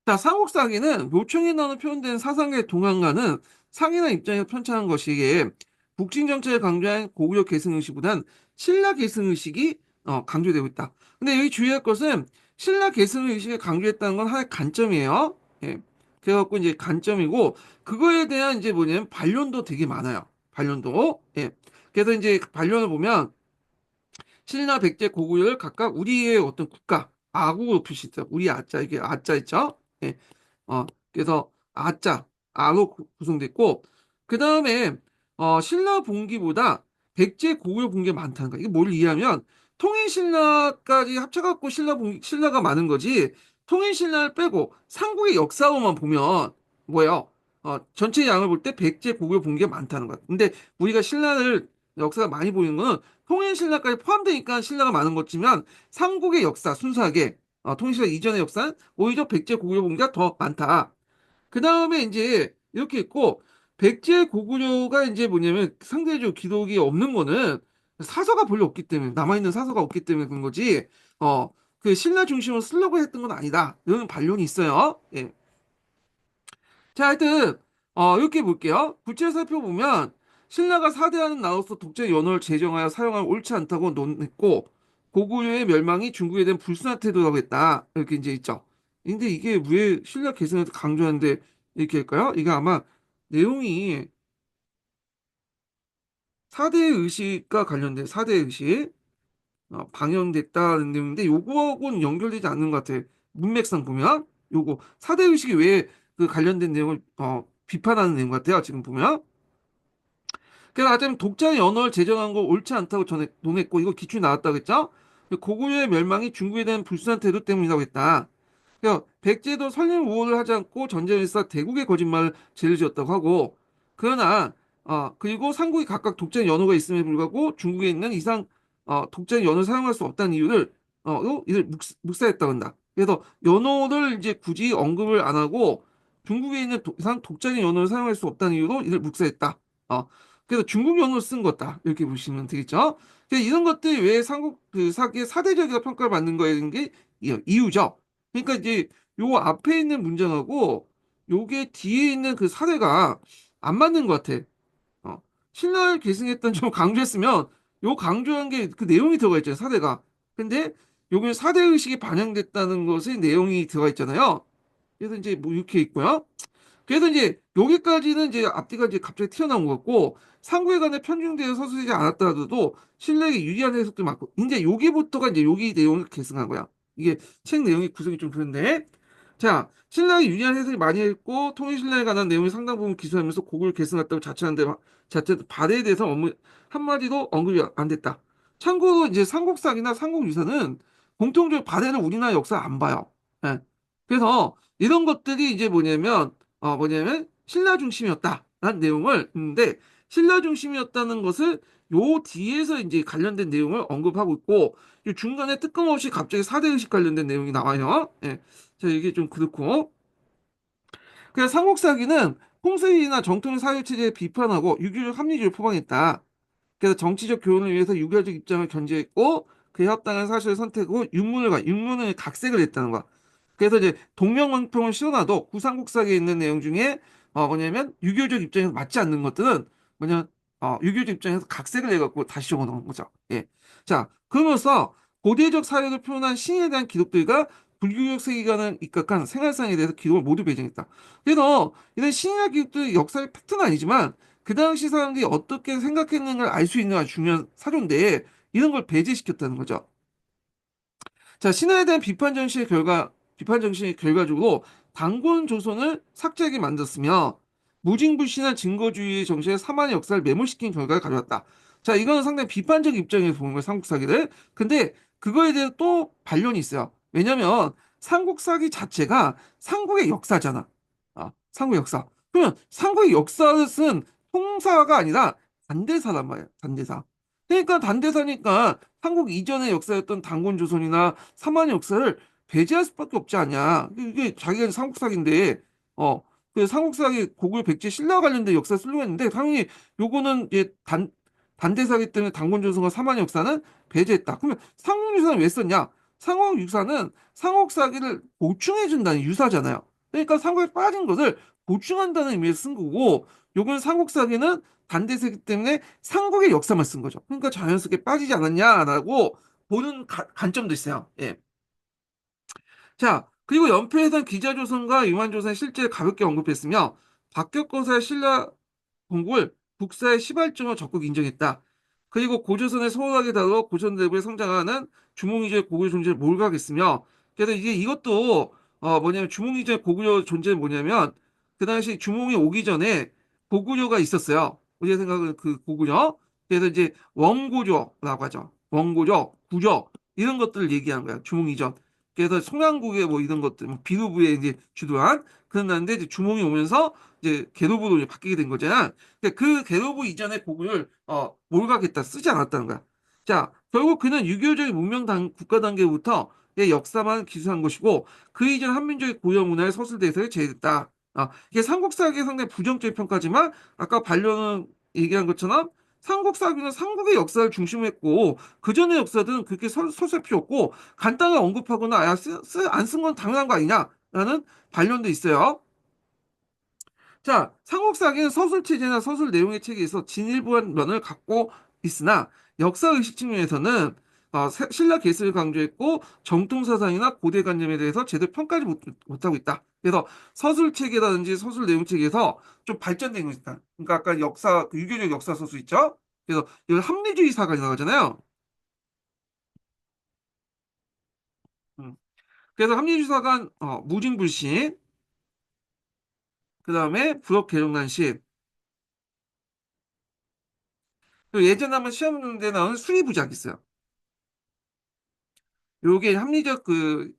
자, 삼국사기는 묘청에 나오는 표현된 사상의 동안과는 상이나 입장에서 편찬한 것이기에 북진 정책을 강조한 고구려 계승의식보단 신라 계승의식이 강조되고 있다. 근데 여기 주의할 것은 신라 계승의식을 강조했다는 건 하나의 관점이에요. 예. 그래갖고 이제 관점이고, 그거에 대한 이제 뭐냐면 반론도 되게 많아요. 반론도. 예. 그래서 이제 반론을 보면 신라 백제 고구려를 각각 우리의 어떤 국가 아국으로 표시했어요. 우리 아자, 이게 아자 있죠? 예. 그래서 아자, 아로 구성됐고, 그 다음에 신라 봉기보다 백제 고구려 봉기가 많다는 거야. 이게 뭘 이해하면 통일 신라까지 합쳐갖고 신라가 많은 거지. 통일 신라를 빼고 삼국의 역사로만 보면 뭐예요? 전체 양을 볼 때 백제 고구려 봉기가 많다는 거야. 근데 우리가 신라를 역사가 많이 보이는 거는 통일 신라까지 포함되니까 신라가 많은 거지만 삼국의 역사 순수하게 통일신라 이전의 역사는 오히려 백제 고구려 봉기가 더 많다. 그 다음에 이제 이렇게 있고 백제 고구려가 이제 뭐냐면 상대적으로 기록이 없는 거는 사서가 별로 없기 때문에 남아있는 사서가 없기 때문에 그런 거지. 그 신라 중심으로 쓰려고 했던 건 아니다. 이런 반론이 있어요. 예. 자, 하여튼 이렇게 볼게요. 구체를 살펴보면 신라가 사대하는 나로서 독재 연호를 제정하여 사용하면 옳지 않다고 논했고 고구려의 멸망이 중국에 대한 불순한 태도라고 했다. 이렇게 이제 있죠. 근데 이게 왜 신라 개성에서 강조하는데 이렇게 할까요? 이게 아마 내용이 사대 의식과 관련된 사대 의식 방영됐다는 내용인데 요거하고는 연결되지 않는 것 같아요. 문맥상 보면 요거 사대 의식이 왜 그 관련된 내용을 비판하는 내용 같아요. 지금 보면. 그래서 하여튼 독자의 언어를 제정한 거 옳지 않다고 논했고 이거 기출이 나왔다고 했죠. 고구려의 멸망이 중국에 대한 불순한 태도 때문이라고 했다. 그러니까 백제도 설령 우호를 하지 않고 전쟁에서 대국의 거짓말을 죄를 지었다고 하고 그러나 그리고 삼국이 각각 독자의 연호가 있음에 불구하고 중국에 있는 이상 독자의 연호를 사용할 수 없다는 이유를 이를 묵살했다고 한다. 그래서 연호를 이제 굳이 언급을 안 하고 중국에 있는 이상 독자의 연호를 사용할 수 없다는 이유로 이를 묵살했다. 그래서 중국 연호를 쓴 거다. 이렇게 보시면 되겠죠. 그래서 이런 것들이 왜 삼국 그 사기의 사대적이라 평가를 받는 거에 게 이유죠. 그러니까 이제 요 앞에 있는 문장하고 요게 뒤에 있는 그 사례가 안 맞는 것 같아. 신라를 계승했던 좀 강조했으면 요 강조한 게 그 내용이 들어가 있잖아요. 사례가. 근데 요게 사대 의식이 반영됐다는 것의 내용이 들어가 있잖아요. 그래서 이제 뭐 이렇게 있고요. 그래서 이제 여기까지는 이제 앞뒤가 이제 갑자기 튀어나온 것 같고 상부에 편중되어 서술되지 않았다 하더라도 신라에게 유리한 해석도 많고 이제 여기부터가 이제 여기 내용을 계승한 거야. 이게 책 내용이 구성이 좀 그런데 자 신라에게 유리한 해석이 많이 했고 통일신라에 관한 내용이 상당 부분 기술하면서 곡을 계승했다고 자처하는데 자체 발해에 대해서 한마디도 언급이 안 됐다. 참고로 이제 삼국사기나 삼국유사는 공통적으로 발해를 우리나라 역사 안 봐요. 예. 그래서 이런 것들이 이제 뭐냐면 신라 중심이었다라는 내용을 했는데 신라 중심이었다는 것을 요 뒤에서 이제 관련된 내용을 언급하고 있고 이 중간에 뜬금없이 갑자기 사대 의식 관련된 내용이 나와요. 예. 자, 이게 좀 그렇고. 그래서 삼국사기는 홍수이나 정통 사회체제에 비판하고 유교적 합리주의를 포방했다. 그래서 정치적 교훈을 위해서 유교적 입장을 견제했고 그에 합당한 사실을 선택하고 윤문을 각색을 했다는 거야. 그래서 이제 동명왕통을 씌워놔도 구삼국사기에 있는 내용 중에 뭐냐면 유교적 입장에서 맞지 않는 것들은 뭐냐 유교적 입장에서 각색을 해갖고 다시 적어놓은 거죠. 예. 자, 그러면서 고대적 사회를 표현한 신에 대한 기록들과 불교적 세계관을 입각한 생활상에 대해서 기록을 모두 배정했다. 그래서 이런 신이나 기록들이 역사의 팩트는 아니지만 그 당시 사람들이 어떻게 생각했는가를 알 수 있는 아주 중요한 사료인데 이런 걸 배제시켰다는 거죠. 자, 신화에 대한 비판 정신의 결과적으로 단군 조선을 삭제하게 만들었으며 무징불신한 증거주의 정신의 사만의 역사를 매몰시킨 결과를 가져왔다. 자, 이거는 상당히 비판적 입장에서 보는 거예요, 삼국사기를. 근데 그거에 대해 또 반론이 있어요. 왜냐면 삼국사기 자체가 삼국의 역사잖아. 삼국의 역사. 그러면 삼국의 역사를 쓴 통사가 아니라 단대사란 말이야, 단대사. 그러니까 단대사니까 한국 이전의 역사였던 단군 조선이나 사만의 역사를 배제할 수밖에 없지 않냐. 이게 자기가 삼국사기인데, 그 삼국사기 고구려 백제 신라 관련된 역사 쓰려고 했는데, 당연히 요거는 이제 단대사기 때문에 단군 조선과 사만의 역사는 배제했다. 그러면 삼국유사는 왜 썼냐? 삼국유사는 삼국사기를 보충해준다는 유사잖아요. 그러니까 삼국에 빠진 것을 보충한다는 의미에서 쓴 거고, 요건 삼국사기는 반대세기 때문에 삼국의 역사만 쓴 거죠. 그러니까 자연스럽게 빠지지 않았냐라고 보는 관점도 있어요. 예. 자, 그리고 연폐해상 기자조선과 유만조선의 실제 가볍게 언급했으며 박격거사의 신라 공국을 국사의 시발점으로 적극 인정했다. 그리고 고조선의 소홀하게 다루어 고조선 내부에 성장하는 주몽이조의 고구려 존재를 몰각했으며 그래서 이게 이것도 뭐냐면 주몽이조의 고구려 존재는 뭐냐면 그 당시 주몽이 오기 전에 고구려가 있었어요. 우리가 생각하는 그 고구려. 그래서 이제 원고려라고 하죠. 원고려, 구려 이런 것들을 얘기하는 거야. 주몽이전. 그래서 송양국의 뭐 이런 것들, 뭐 비루부에 이제 주도한 그런 나라인데 이제 주몽이 오면서 이제 계도부로 이제 바뀌게 된 거잖아. 그러니까 그 계도부 이전의 고구려를 몰각했다, 쓰지 않았다는 거야. 자, 결국 그는 유교적인 문명 국가 단계부터 의 역사만 기술한 것이고 그 이전 한민족의 고유 문화의 서술대에서 제외됐다. 이게 삼국사기의 상당히 부정적인 평가지만 아까 반려는 얘기한 것처럼 삼국사기는 삼국의 역사를 중심으로 했고 그 전의 역사들은 그렇게 설설 필요 없고 간단하게 언급하거나 안 쓴 건 당연한 거 아니냐라는 반론도 있어요. 자, 삼국사기는 서술 체제나 서술 내용의 체계에서 진일보한 면을 갖고 있으나 역사의식 측면에서는 신라 계승을 강조했고 정통사상이나 고대관념에 대해서 제대로 평가하지 못하고 있다. 그래서 서술 체계라든지 서술 내용 체계에서 좀 발전된 것이다. 그러니까 아까 역사, 그 유교적 역사 서술 있죠? 그래서 이걸 합리주의 사관이 나가잖아요. 음. 그래서 합리주의 사관, 무징불신, 그 다음에 불업계룡난신, 그리고 예전에 한번 시험 문제 나오는 수리부작 있어요. 요게 합리적 그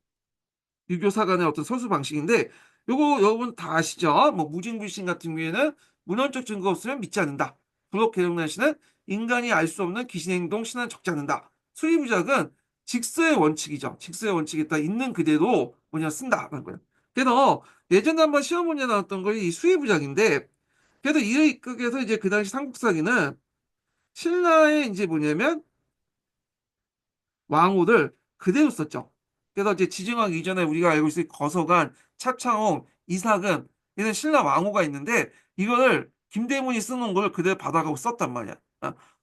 유교사 간의 어떤 서술 방식인데 요거 여러분 다 아시죠? 뭐 무징불신 같은 경우에는 문헌적 증거 없으면 믿지 않는다. 불법계룡난신은 인간이 알 수 없는 귀신 행동 신앙 적지 않는다. 수리부작은 직서의 원칙이죠. 직서의 원칙에 따라 있는 그대로 뭐냐 쓴다라는 거예요. 그래서 예전에 한번 시험 문제 나왔던 거이 수리부작인데 그래서 이에 입각해서 이제 그 당시 삼국사기는 신라의 이제 뭐냐면 왕후를 그대로 썼죠. 그래서 이제 지정하기 이전에 우리가 알고 있을 거서관, 차창홍, 이삭은 이런 신라 왕후가 있는데 이거를 김대문이 쓰는 걸 그대로 받아가고 썼단 말이야.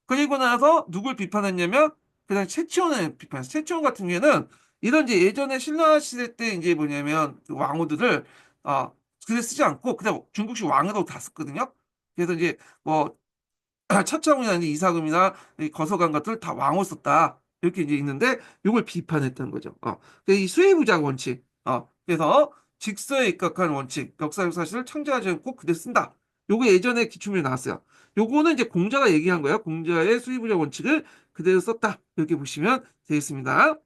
그리고 나서 누굴 비판했냐면 그냥 최치원을 비판했어. 최치원 같은 경우에는 이런 이제 예전에 신라 시대 때 이제 뭐냐면 그 왕후들을 그대 쓰지 않고 그냥 중국식 왕으로 다 썼거든요. 그래서 이제 뭐 차창훈이나 이사금이나 이 거서관 같은 다 왕을 썼다. 이렇게 이제 있는데 이걸 비판했던 거죠. 이 수혜부작 원칙. 그래서 직서에 입각한 원칙, 역사적 사실을 창조하지 않고 그대로 쓴다. 요거 예전에 기출문제 나왔어요. 요거는 이제 공자가 얘기한 거예요. 공자의 수의부작 원칙을 그대로 썼다. 이렇게 보시면 되겠습니다.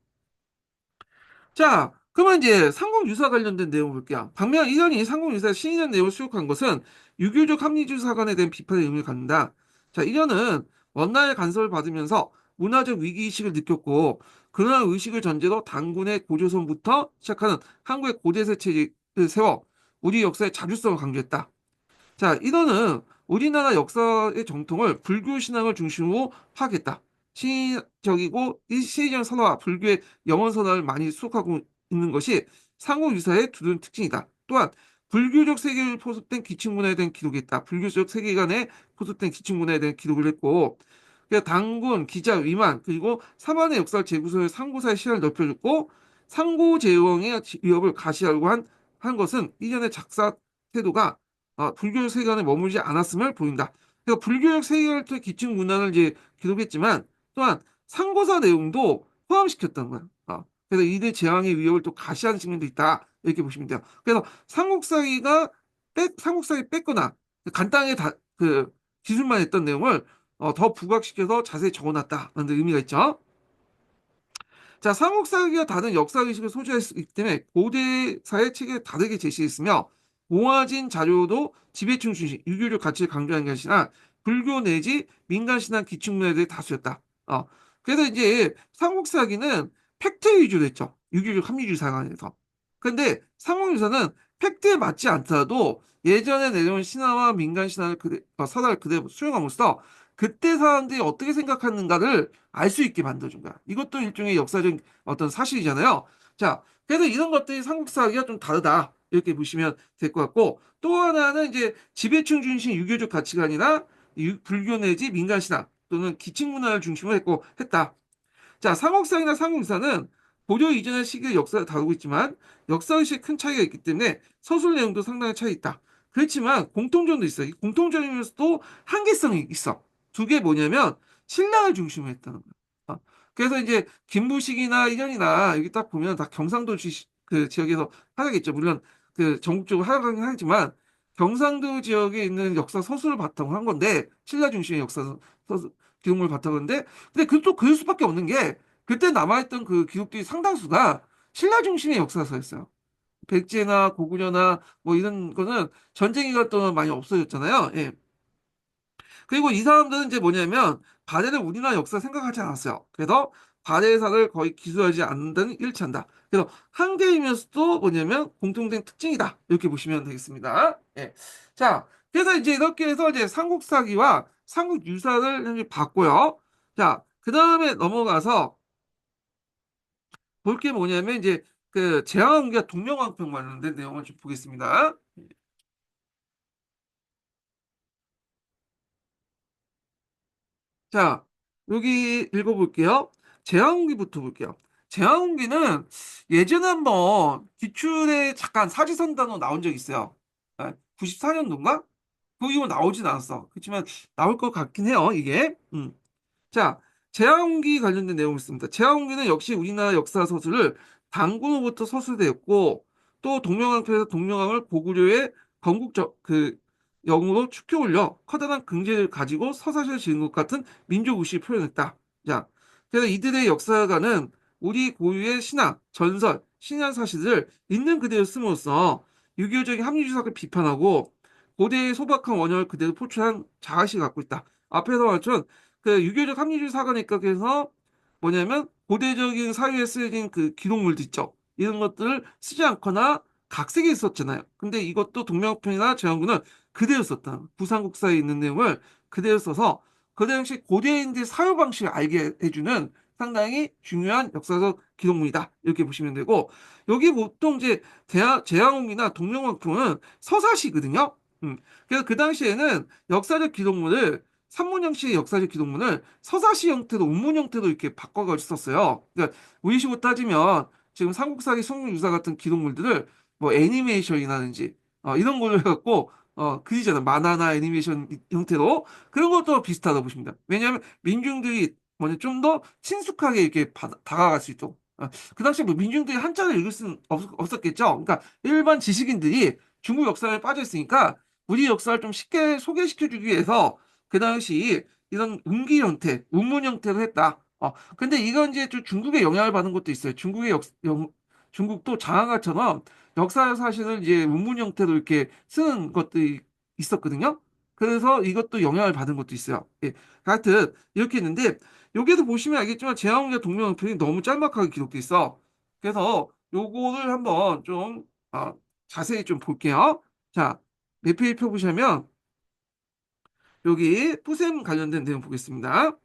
자, 그러면 이제 삼국유사 관련된 내용 볼게요. 반면 이전이 삼국유사 신인한 내용을 수록한 것은 유교적 합리주의 사관에 대한 비판의 의미를 갖는다. 자, 이전은 원나라의 간섭을 받으면서 문화적 위기의식을 느꼈고 그러한 의식을 전제로 단군의 고조선부터 시작하는 한국의 고대세 체제를 세워 우리 역사의 자주성을 강조했다. 자, 이거는 우리나라 역사의 정통을 불교 신앙을 중심으로 파악했다. 시적이고 시의적 선화와 불교의 영원 선화를 많이 수록하고 있는 것이 상호유사의 두둔 특징이다. 또한 불교적 세계를 포섭된 기층문화에 대한 기록이 있다. 불교적 세계관에 포섭된 기층문화에 대한 기록을 했고, 당군, 기자, 위만, 그리고 사만의 역사를 재구성해 상고사의 시야를 넓혀줬고, 상고제왕의 위협을 가시하려고 한 것은 이전의 작사 태도가 불교적 세계관에 머물지 않았음을 보인다. 그러니까 불교적 세계관의 기층 문화를 이제 기록했지만 또한 상고사 내용도 포함시켰던 거야. 그래서 이대 제왕의 위협을 또 가시하는 측면도 있다. 이렇게 보시면 돼요. 그래서 삼국사기 뺐거나 간단하게 그 기술만 했던 내용을 더 부각시켜서 자세히 적어놨다라는 의미가 있죠. 자, 삼국사기와 다른 역사의식을 소지했기 때문에 고대사의 책을 다르게 제시했으며 모아진 자료도 지배층 중심, 유교적 가치를 강조하는 것이 아니라 불교 내지 민간신앙 기층문화에 대해 다수였다. 그래서 이제 삼국사기는 팩트 위주로 했죠. 유교적 합리주의 사관에서. 근데 삼국유사는 팩트에 맞지 않더라도 예전에 내려온 신화와 민간신화를 서사를 그대로 수용함으로써 그때 사람들이 어떻게 생각하는가를 알 수 있게 만들어준 거야. 이것도 일종의 역사적 어떤 사실이잖아요. 자, 그래서 이런 것들이 삼국사하기가 좀 다르다. 이렇게 보시면 될 것 같고, 또 하나는 이제 지배층 중심 유교적 가치관이나 불교 내지 민간신앙 또는 기층문화를 중심으로 했다. 자, 삼국사기나 삼국유사는 고려 이전의 시기의 역사를 다루고 있지만 역사의식에 큰 차이가 있기 때문에 서술 내용도 상당히 차이 있다. 그렇지만 공통점도 있어. 이 공통점이면서도 한계성이 있어. 두 개 뭐냐면 신라를 중심으로 했다는 거야. 그래서 이제 김부식이나 이련이나 여기 딱 보면 다 경상도 그 지역에서 하겠죠. 물론 그 전국적으로 하긴 하지만 경상도 지역에 있는 역사 서술을 바탕으로 한 건데 신라 중심의 역사 서술 기록물 바탕으로 한데 근데 그또 그럴 수밖에 없는 게 그때 남아있던 그 기록들이 상당수가 신라 중심의 역사서였어요. 백제나 고구려나 뭐 이런 거는 전쟁이 갔던 많이 없어졌잖아요. 예. 그리고 이 사람들은 이제 뭐냐면 발해를 우리나라 역사 생각하지 않았어요. 그래서 발해사를 거의 기술하지 않는 일치한다. 그래서 한계이면서도 뭐냐면 공통된 특징이다. 이렇게 보시면 되겠습니다. 예. 자, 그래서 이제 이렇게 해서 이제 삼국사기와 삼국유사를 봤고요. 자, 그 다음에 넘어가서 볼 게 뭐냐면 이제 그 제왕기가 동명왕평 관련된 내용을 좀 보겠습니다. 자, 여기 읽어볼게요. 제왕기부터 볼게요. 제왕기는 예전에 한번 기출에 잠깐 사지선다로 나온 적 있어요. 94년도인가? 그 이후 나오진 않았어. 그렇지만 나올 것 같긴 해요, 이게. 자, 제왕기 관련된 내용이 있습니다. 제왕기는 역시 우리나라 역사 서술을 당군으로부터 서술되었고 또 동명왕표에서 동명왕을 고구려의 건국적 그 영으로 축혀 올려 커다란 긍지를 가지고 서사시를 지은 것 같은 민족의식을 표현했다. 자, 그래서 이들의 역사가는 우리 고유의 신화, 전설, 신화 사실을 있는 그대로 쓰므로써 유교적인 합리주의학을 비판하고 고대의 소박한 원형을 그대로 포출한 자아식을 갖고 있다. 앞에서 말했던 그 유교적 합리주의 사관학에서 뭐냐면 고대적인 사회에 쓰여진 그 기록물도 있죠. 이런 것들을 쓰지 않거나 각색에 있었잖아요. 근데 이것도 동명편이나 제왕군은 그대로 썼다. 부삼국사에 있는 내용을 그대로 써서 그 당시 고대인들 사유 방식을 알게 해주는 상당히 중요한 역사적 기록물이다. 이렇게 보시면 되고 여기 보통 이제 제왕홍이나 동명왕표는 서사시거든요. 그래서 그 당시에는 역사적 기록물을 산문 형식의 역사적 기록문을 서사시 형태로 운문 형태로 이렇게 바꿔가지고 썼어요. 그러니까 우리식으로 따지면 지금 삼국사기 성룡유사 같은 기록물들을 뭐 애니메이션이라든지 이런 걸로 해갖고 그리잖아 만화나 애니메이션 형태로 그런 것도 비슷하다고 보시면 됩니다. 왜냐하면 민중들이 뭐냐 좀 더 친숙하게 이렇게 다가갈 수 있도록 그 당시에 뭐 민중들이 한자를 읽을 수는 없었겠죠. 그러니까 일반 지식인들이 중국 역사에 빠져 있으니까 우리 역사를 좀 쉽게 소개시켜주기 위해서 그 당시 이런 운기 형태, 운문 형태로 했다. 근데 이건 이제 좀 중국의 영향을 받은 것도 있어요. 중국도 장하가처럼 역사 사실을 이제 운문 형태로 이렇게 쓰는 것들이 있었거든요. 그래서 이것도 영향을 받은 것도 있어요. 예. 하여튼 이렇게 있는데 여기에도 보시면 알겠지만 제왕과 동명표이 너무 짤막하게 기록돼 있어. 그래서 요거를 한번 좀 자세히 좀 볼게요. 자, 몇 페이지 펴보시면 여기 푸셈 관련된 내용 보겠습니다.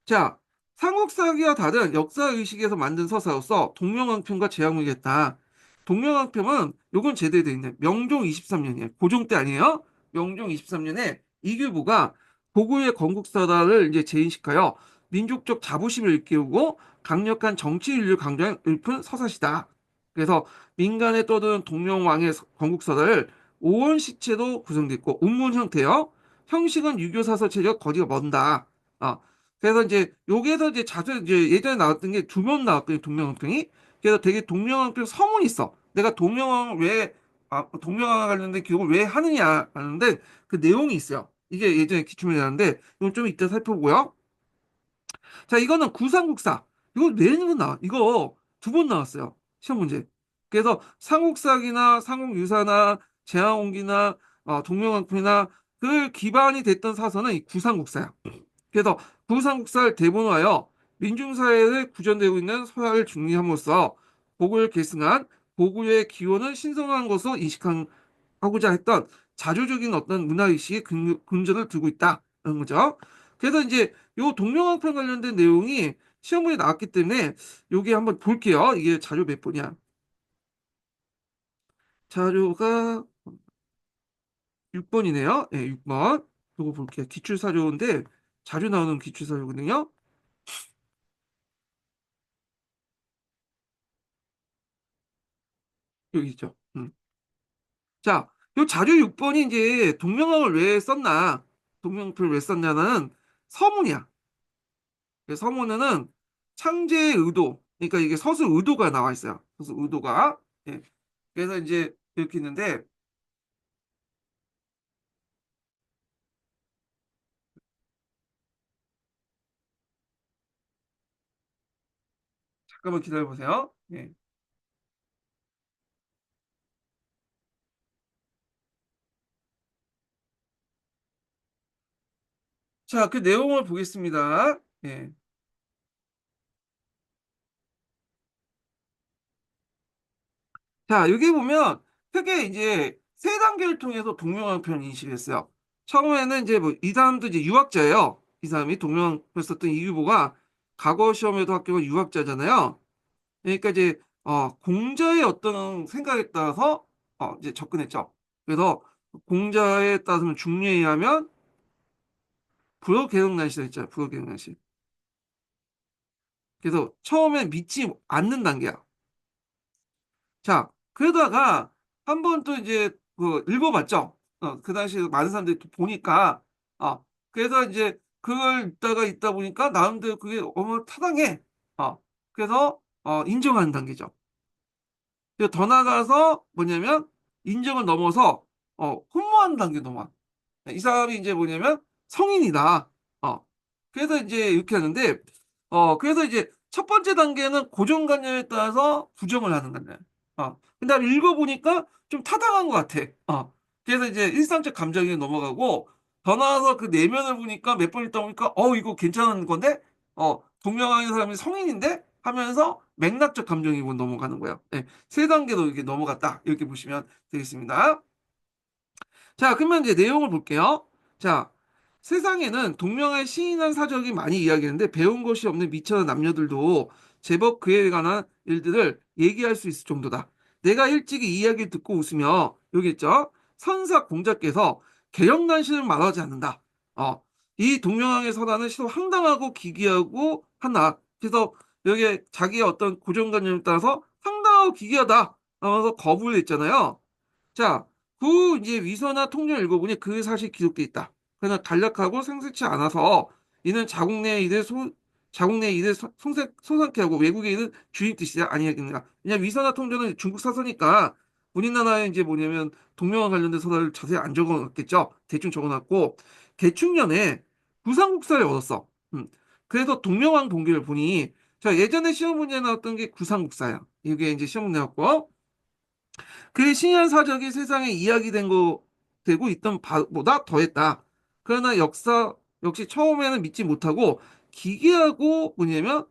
자, 삼국사기와 다른 역사의식에서 만든 서사로서 동명왕편과 제왕을했다. 동명왕편은 요건 제대로 돼 있네. 명종 23년이에요. 고종 때 아니에요? 명종 23년에 이규보가 고구려의 건국사다를 이제 재인식하여 민족적 자부심을 일깨우고 강력한 정치 윤리를 강조한 읊은 서사시다. 그래서 민간에 떠드는 동명왕의 건국사다를 오원 시체로 구성됐고 운문 형태요. 형식은 유교사서 체적 거리가 먼다. 아, 그래서 이제 여기에서 이제 자주 이제 예전에 나왔던 게 두 명 나왔거든요. 동명왕평이. 그래서 되게 동명왕평 서문이 있어. 내가 동명왕 왜 동명왕 관련된 기록을 왜 하느냐 하는데 그 내용이 있어요. 이게 예전에 기출문제였는데 이건 좀 이따 살펴보고요. 자, 이거는 구삼국사. 이거 내는 나와. 이거 두 번 나왔어요. 시험 문제. 그래서 삼국사기나 삼국유사나 제왕홍기나 동명왕평이나 그 기반이 됐던 사서는 이 구삼국사야. 그래서 부삼국사를 대본하여 민중사회에 구전되고 있는 서야를 중리함으로써 복을 계승한 고구려의 기원을 신성한 것으로 인식하고자 했던 자조적인 어떤 문화의식의 근저를 두고 있다는 거죠. 그래서 이제 요 동명왕편 관련된 내용이 시험문에 나왔기 때문에 여기 한번 볼게요. 이게 자료 몇 번이야? 자료가 6번이네요. 네, 6번. 이거 볼게요. 기출사료인데 자주 나오는 기출사료거든요. 여기 있죠. 자, 요 자료 6번이 이제 동명왕을 왜 썼나? 동명표를 왜 썼냐는 서문이야. 그 서문에는 창제의 의도, 그러니까 이게 서술 의도가 나와 있어요. 서술 의도가. 예. 그래서 이제 이렇게 있는데, 잠깐만 기다려 보세요. 예. 자, 그 내용을 보겠습니다. 예. 자, 여기 보면 크게 이제 세 단계를 통해서 동명왕표를 인식했어요. 처음에는 이제 뭐 이 사람도 이제 유학자예요. 이 사람이 동명왕표 썼던 이유보가 과거 시험에도 합격한 유학자잖아요. 그러니까 이제 공자의 어떤 생각에 따라서 이제 접근했죠. 그래서 공자에 따르면 중류에 의하면 불허개혁난시를 했잖아요. 불허개혁난시. 그래서 처음엔 믿지 않는 단계야. 자, 그러다가 한 번 또 이제 그 읽어봤죠. 그 당시에 많은 사람들이 또 보니까 그래서 이제 그걸 읽다가 있다 보니까 나름대로 그게 어머 타당해. 그래서 인정하는 단계죠. 그리고 더 나아가서 뭐냐면 인정을 넘어서 혼모하는 단계 넘어. 이 사람이 이제 뭐냐면 성인이다. 그래서 이제 이렇게 하는데, 그래서 이제 첫 번째 단계는 고정관념에 따라서 부정을 하는 거네. 근데 읽어보니까 좀 타당한 것 같아. 그래서 이제 일상적 감정이 넘어가고, 더 나아가서 그 내면을 보니까 몇 번 읽다 보니까, 이거 괜찮은 건데, 동명하는 사람이 성인인데? 하면서 맥락적 감정이 넘어가는 거예요. 네, 세 단계도 이렇게 넘어갔다. 이렇게 보시면 되겠습니다. 자, 그러면 이제 내용을 볼게요. 자, 세상에는 동명의 시인한 사적이 많이 이야기하는데 배운 것이 없는 미천한 남녀들도 제법 그에 관한 일들을 얘기할 수 있을 정도다. 내가 일찍이 이 이야기를 듣고 웃으며 여기 있죠. 선사 공자께서 개혁난신을 말하지 않는다. 이 동명왕의 설화는 시도 황당하고 기괴하고 하나. 그래서 여기에 자기의 어떤 고정관념에 따라서 황당하고 기괴하다 하면서 거부를 했잖아요. 자, 그 이제 위서나 통념을 읽어보니 그 사실이 기록돼 있다. 그러나 간략하고 생생치 않아서 이는 자국 내 일을 소상케 하고 외국의 일은 주입 뜻이야 아니겠는가? 그냥 위서나 통전은 중국 사서니까 우리나라에 이제 뭐냐면 동명과 관련된 서사를 자세히 안 적어놨겠죠. 대충 적어놨고 개축년에 구상국사를 얻었어. 그래서 동명왕 본기를 보니 자 예전에 시험 문제에 나왔던 게 구상국사야. 이게 이제 시험 문제 나왔고 그의 신현 사적이 세상에 이야기된 거 되고 있던 바보다 더했다. 그러나 역사 역시 처음에는 믿지 못하고 기괴하고 뭐냐면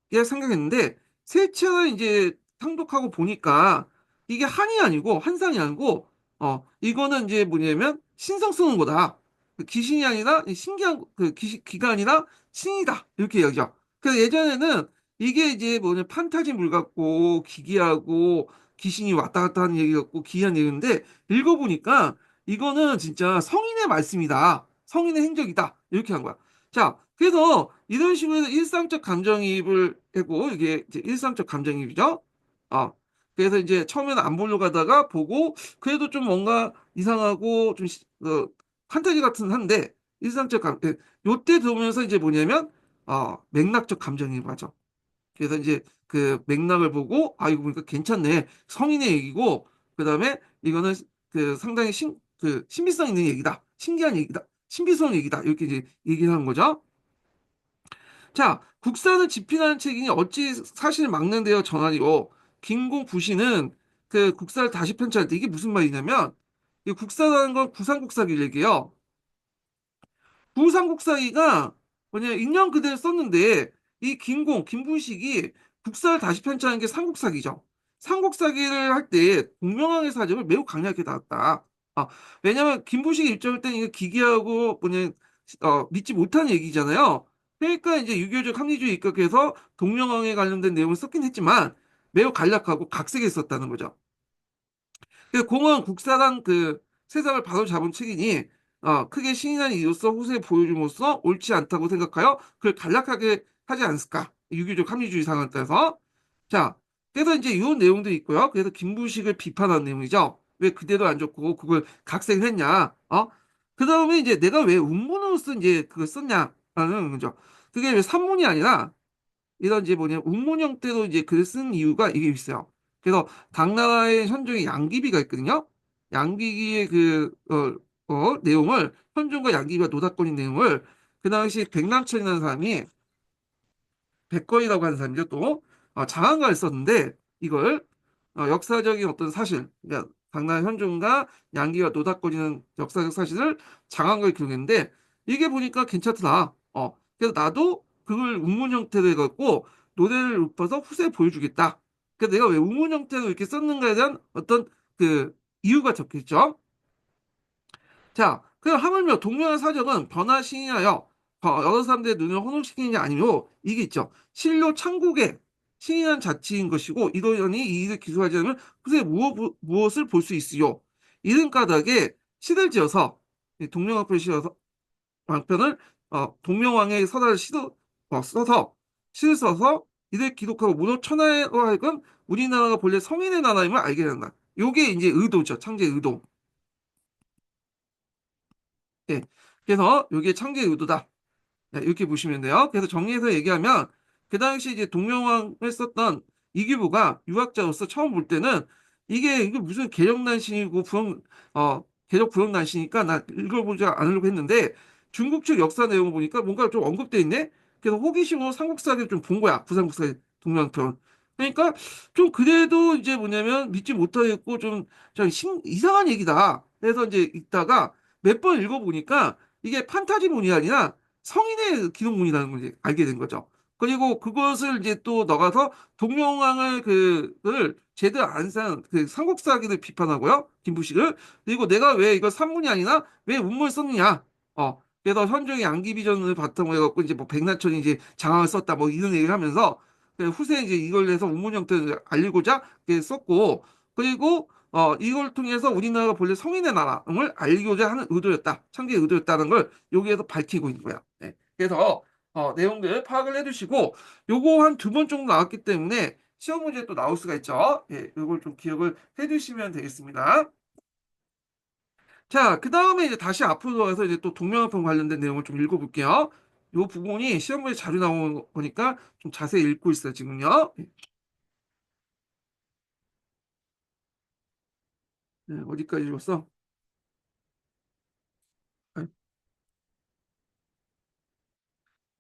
이게 생각했는데 세 차를 이제 탕독하고 보니까 이게 한이 아니고 한상이 아니고 이거는 이제 뭐냐면 신성 쓰는 거다. 그 귀신이 아니라 신기한 기가 아니라 신이다 이렇게 여기죠. 그래서 예전에는 이게 이제 뭐냐 판타지물 같고 기괴하고 귀신이 왔다 갔다 하는 얘기 같고 기이한 얘기인데 읽어보니까 이거는 진짜 성인의 말씀이다. 성인의 행적이다. 이렇게 한 거야. 자, 그래서 이런 식으로 해서 일상적 감정이입을 하고 이게 이제 일상적 감정이입이죠. 어. 그래서 이제 처음에는 안 보려고 하다가 보고 그래도 좀 뭔가 이상하고 좀 판타지 같은 한데 일상적 요때 들어오면서 이제 뭐냐면 맥락적 감정이입하죠. 그래서 이제 그 맥락을 보고 이거 보니까 괜찮네. 성인의 얘기고 그다음에 이거는 그 상당히 신비성 있는 얘기다. 신기한 얘기다. 신비스러운 얘기다. 이렇게 이제 얘기를 하는 거죠. 자, 국사는 지피라는 책이니 어찌 사실을 막는 데요 전환이고 김공 부시는 그 국사를 다시 편찬할 때 이게 무슨 말이냐면 이 국사라는 건 구상국사기를 얘기해요. 부삼국사기가 뭐냐 인연 그대로 썼는데 이 김분식이 국사를 다시 편찬한 게 삼국사기죠. 삼국사기를 할 때 공명왕의 사적을 매우 강력하게 나왔다. 왜냐면 김분식의 입장일 때는 이거 기괴하고 뭐냐 믿지 못하는 얘기잖아요. 그러니까 이제 유교적 합리주의 입각해서 동명왕에 관련된 내용을 썼긴 했지만 매우 간략하고 각색에 썼다는 거죠. 그 공은 국사랑 그 세상을 바로잡은 책이니 크게 신인한 이로서 후세에 보여줌으로써 옳지 않다고 생각하여 그걸 간략하게 하지 않았을까? 유교적 합리주의 상황에 따라서 자 그래서 이제 이런 내용도 있고요. 그래서 김부식을 비판하는 내용이죠. 왜 그대로 안 좋고 그걸 각색했냐? 그 다음에 이제 내가 왜 운문으로서 이제 그걸 썼냐라는 거죠. 그게 왜 산문이 아니라 이런 이제 뭐냐 운문 형태로 이제 글을 쓴 이유가 이게 있어요. 그래서 당나라의 현종의 양귀비가 있거든요. 양귀비의 내용을 현종과 양귀비가 노닥거린 내용을 그 당시 백남천이라는 사람이 백거이라고 하는 사람이죠. 또 장한가를 썼는데 이걸 역사적인 어떤 사실, 그러니까 당나라 현종과 양귀가 노닥거리는 역사적 사실을 장한가에 기록했는데 이게 보니까 괜찮더라. 그래서 나도 그걸 운문 형태로 해갖고 노래를 읊어서 후세에 보여주겠다. 그래서 내가 왜 운문 형태로 이렇게 썼는가에 대한 어떤 그 이유가 적혀있죠. 자, 그럼 하물며 동명의 사적은 변화신이하여 여러 사람들의 눈을 혼동시키느냐 아니요 이게 있죠. 실로 창국에 신이란 자치인 것이고 이러려니 이 일을 기술하지 않으면 후세 무엇을 볼 수 있으요. 이른 까닭에 시를 지어서 이 동명왕편을 씌어서 왕편을 동명왕의 서다를 써서 시를 써서 이를 기록하고 문호 천하로 하여금 우리나라가 본래 성인의 나라임을 알게 된다. 요게 이제 의도죠. 창제의 의도. 예. 그래서 이게 창제의 의도다. 네, 이렇게 보시면 돼요. 그래서 정리해서 얘기하면 그 당시 이제 동명왕을 썼던 이규보가 유학자로서 처음 볼 때는 이게 무슨 개혁난신이고 개혁 부역난신이니까 나 읽어보지 않으려고 했는데 중국 측 역사 내용을 보니까 뭔가 좀 언급돼 있네. 그래서 호기심으로 삼국사를 좀 본 거야. 부산국사 동명편. 그러니까 좀 그래도 이제 뭐냐면 믿지 못하겠고 좀 이상한 얘기다. 그래서 이제 읽다가 몇 번 읽어보니까 이게 판타지문이 아니라 성인의 기록문이라는 걸 이제 알게 된 거죠. 그리고 그것을 이제 또 넣어서 동명왕을 그걸 제대로 안 산 그 삼국사기를 비판하고요. 김부식을. 그리고 내가 왜 이거 산문이 아니라 왜 운문을 썼느냐. 그래서 현종의 양귀비전을 바탕으로 해갖고 이제 뭐 백나천이 이제 장학을 썼다 뭐 이런 얘기를 하면서 그 후세에 이제 이걸 해서 운문 형태를 알리고자 이렇게 썼고 그리고 이걸 통해서 우리나라가 본래 성인의 나라를 알리고자 하는 의도였다. 창제의 의도였다는 걸 여기에서 밝히고 있는 거야. 네. 그래서 내용들 파악을 해두시고 요거 한 두 번 정도 나왔기 때문에 시험 문제 또 나올 수가 있죠. 예, 요걸 좀 기억을 해두시면 되겠습니다. 자, 그 다음에 이제 다시 앞으로 돌아가서 이제 또 동명아편 관련된 내용을 좀 읽어볼게요. 요 부분이 시험 문제 자료 나오는 거니까 좀 자세히 읽고 있어요, 지금요. 네, 어디까지 읽었어? 아,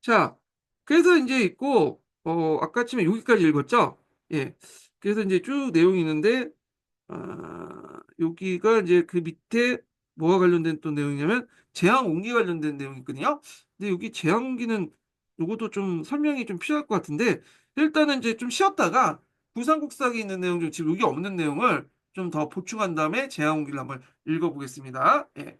자, 그래서 이제 있고, 아까 처음에 여기까지 읽었죠? 예. 그래서 이제 쭉 내용이 있는데, 여기가 이제 그 밑에 뭐가 관련된 또 내용이냐면, 제왕옹기 관련된 내용이 있거든요. 근데 여기 제왕옹기는 요것도 좀 설명이 좀 필요할 것 같은데, 일단은 이제 좀 쉬었다가, 부산국사기 있는 내용 중 지금 여기 없는 내용을 좀 더 보충한 다음에 제왕옹기를 한번 읽어보겠습니다. 예.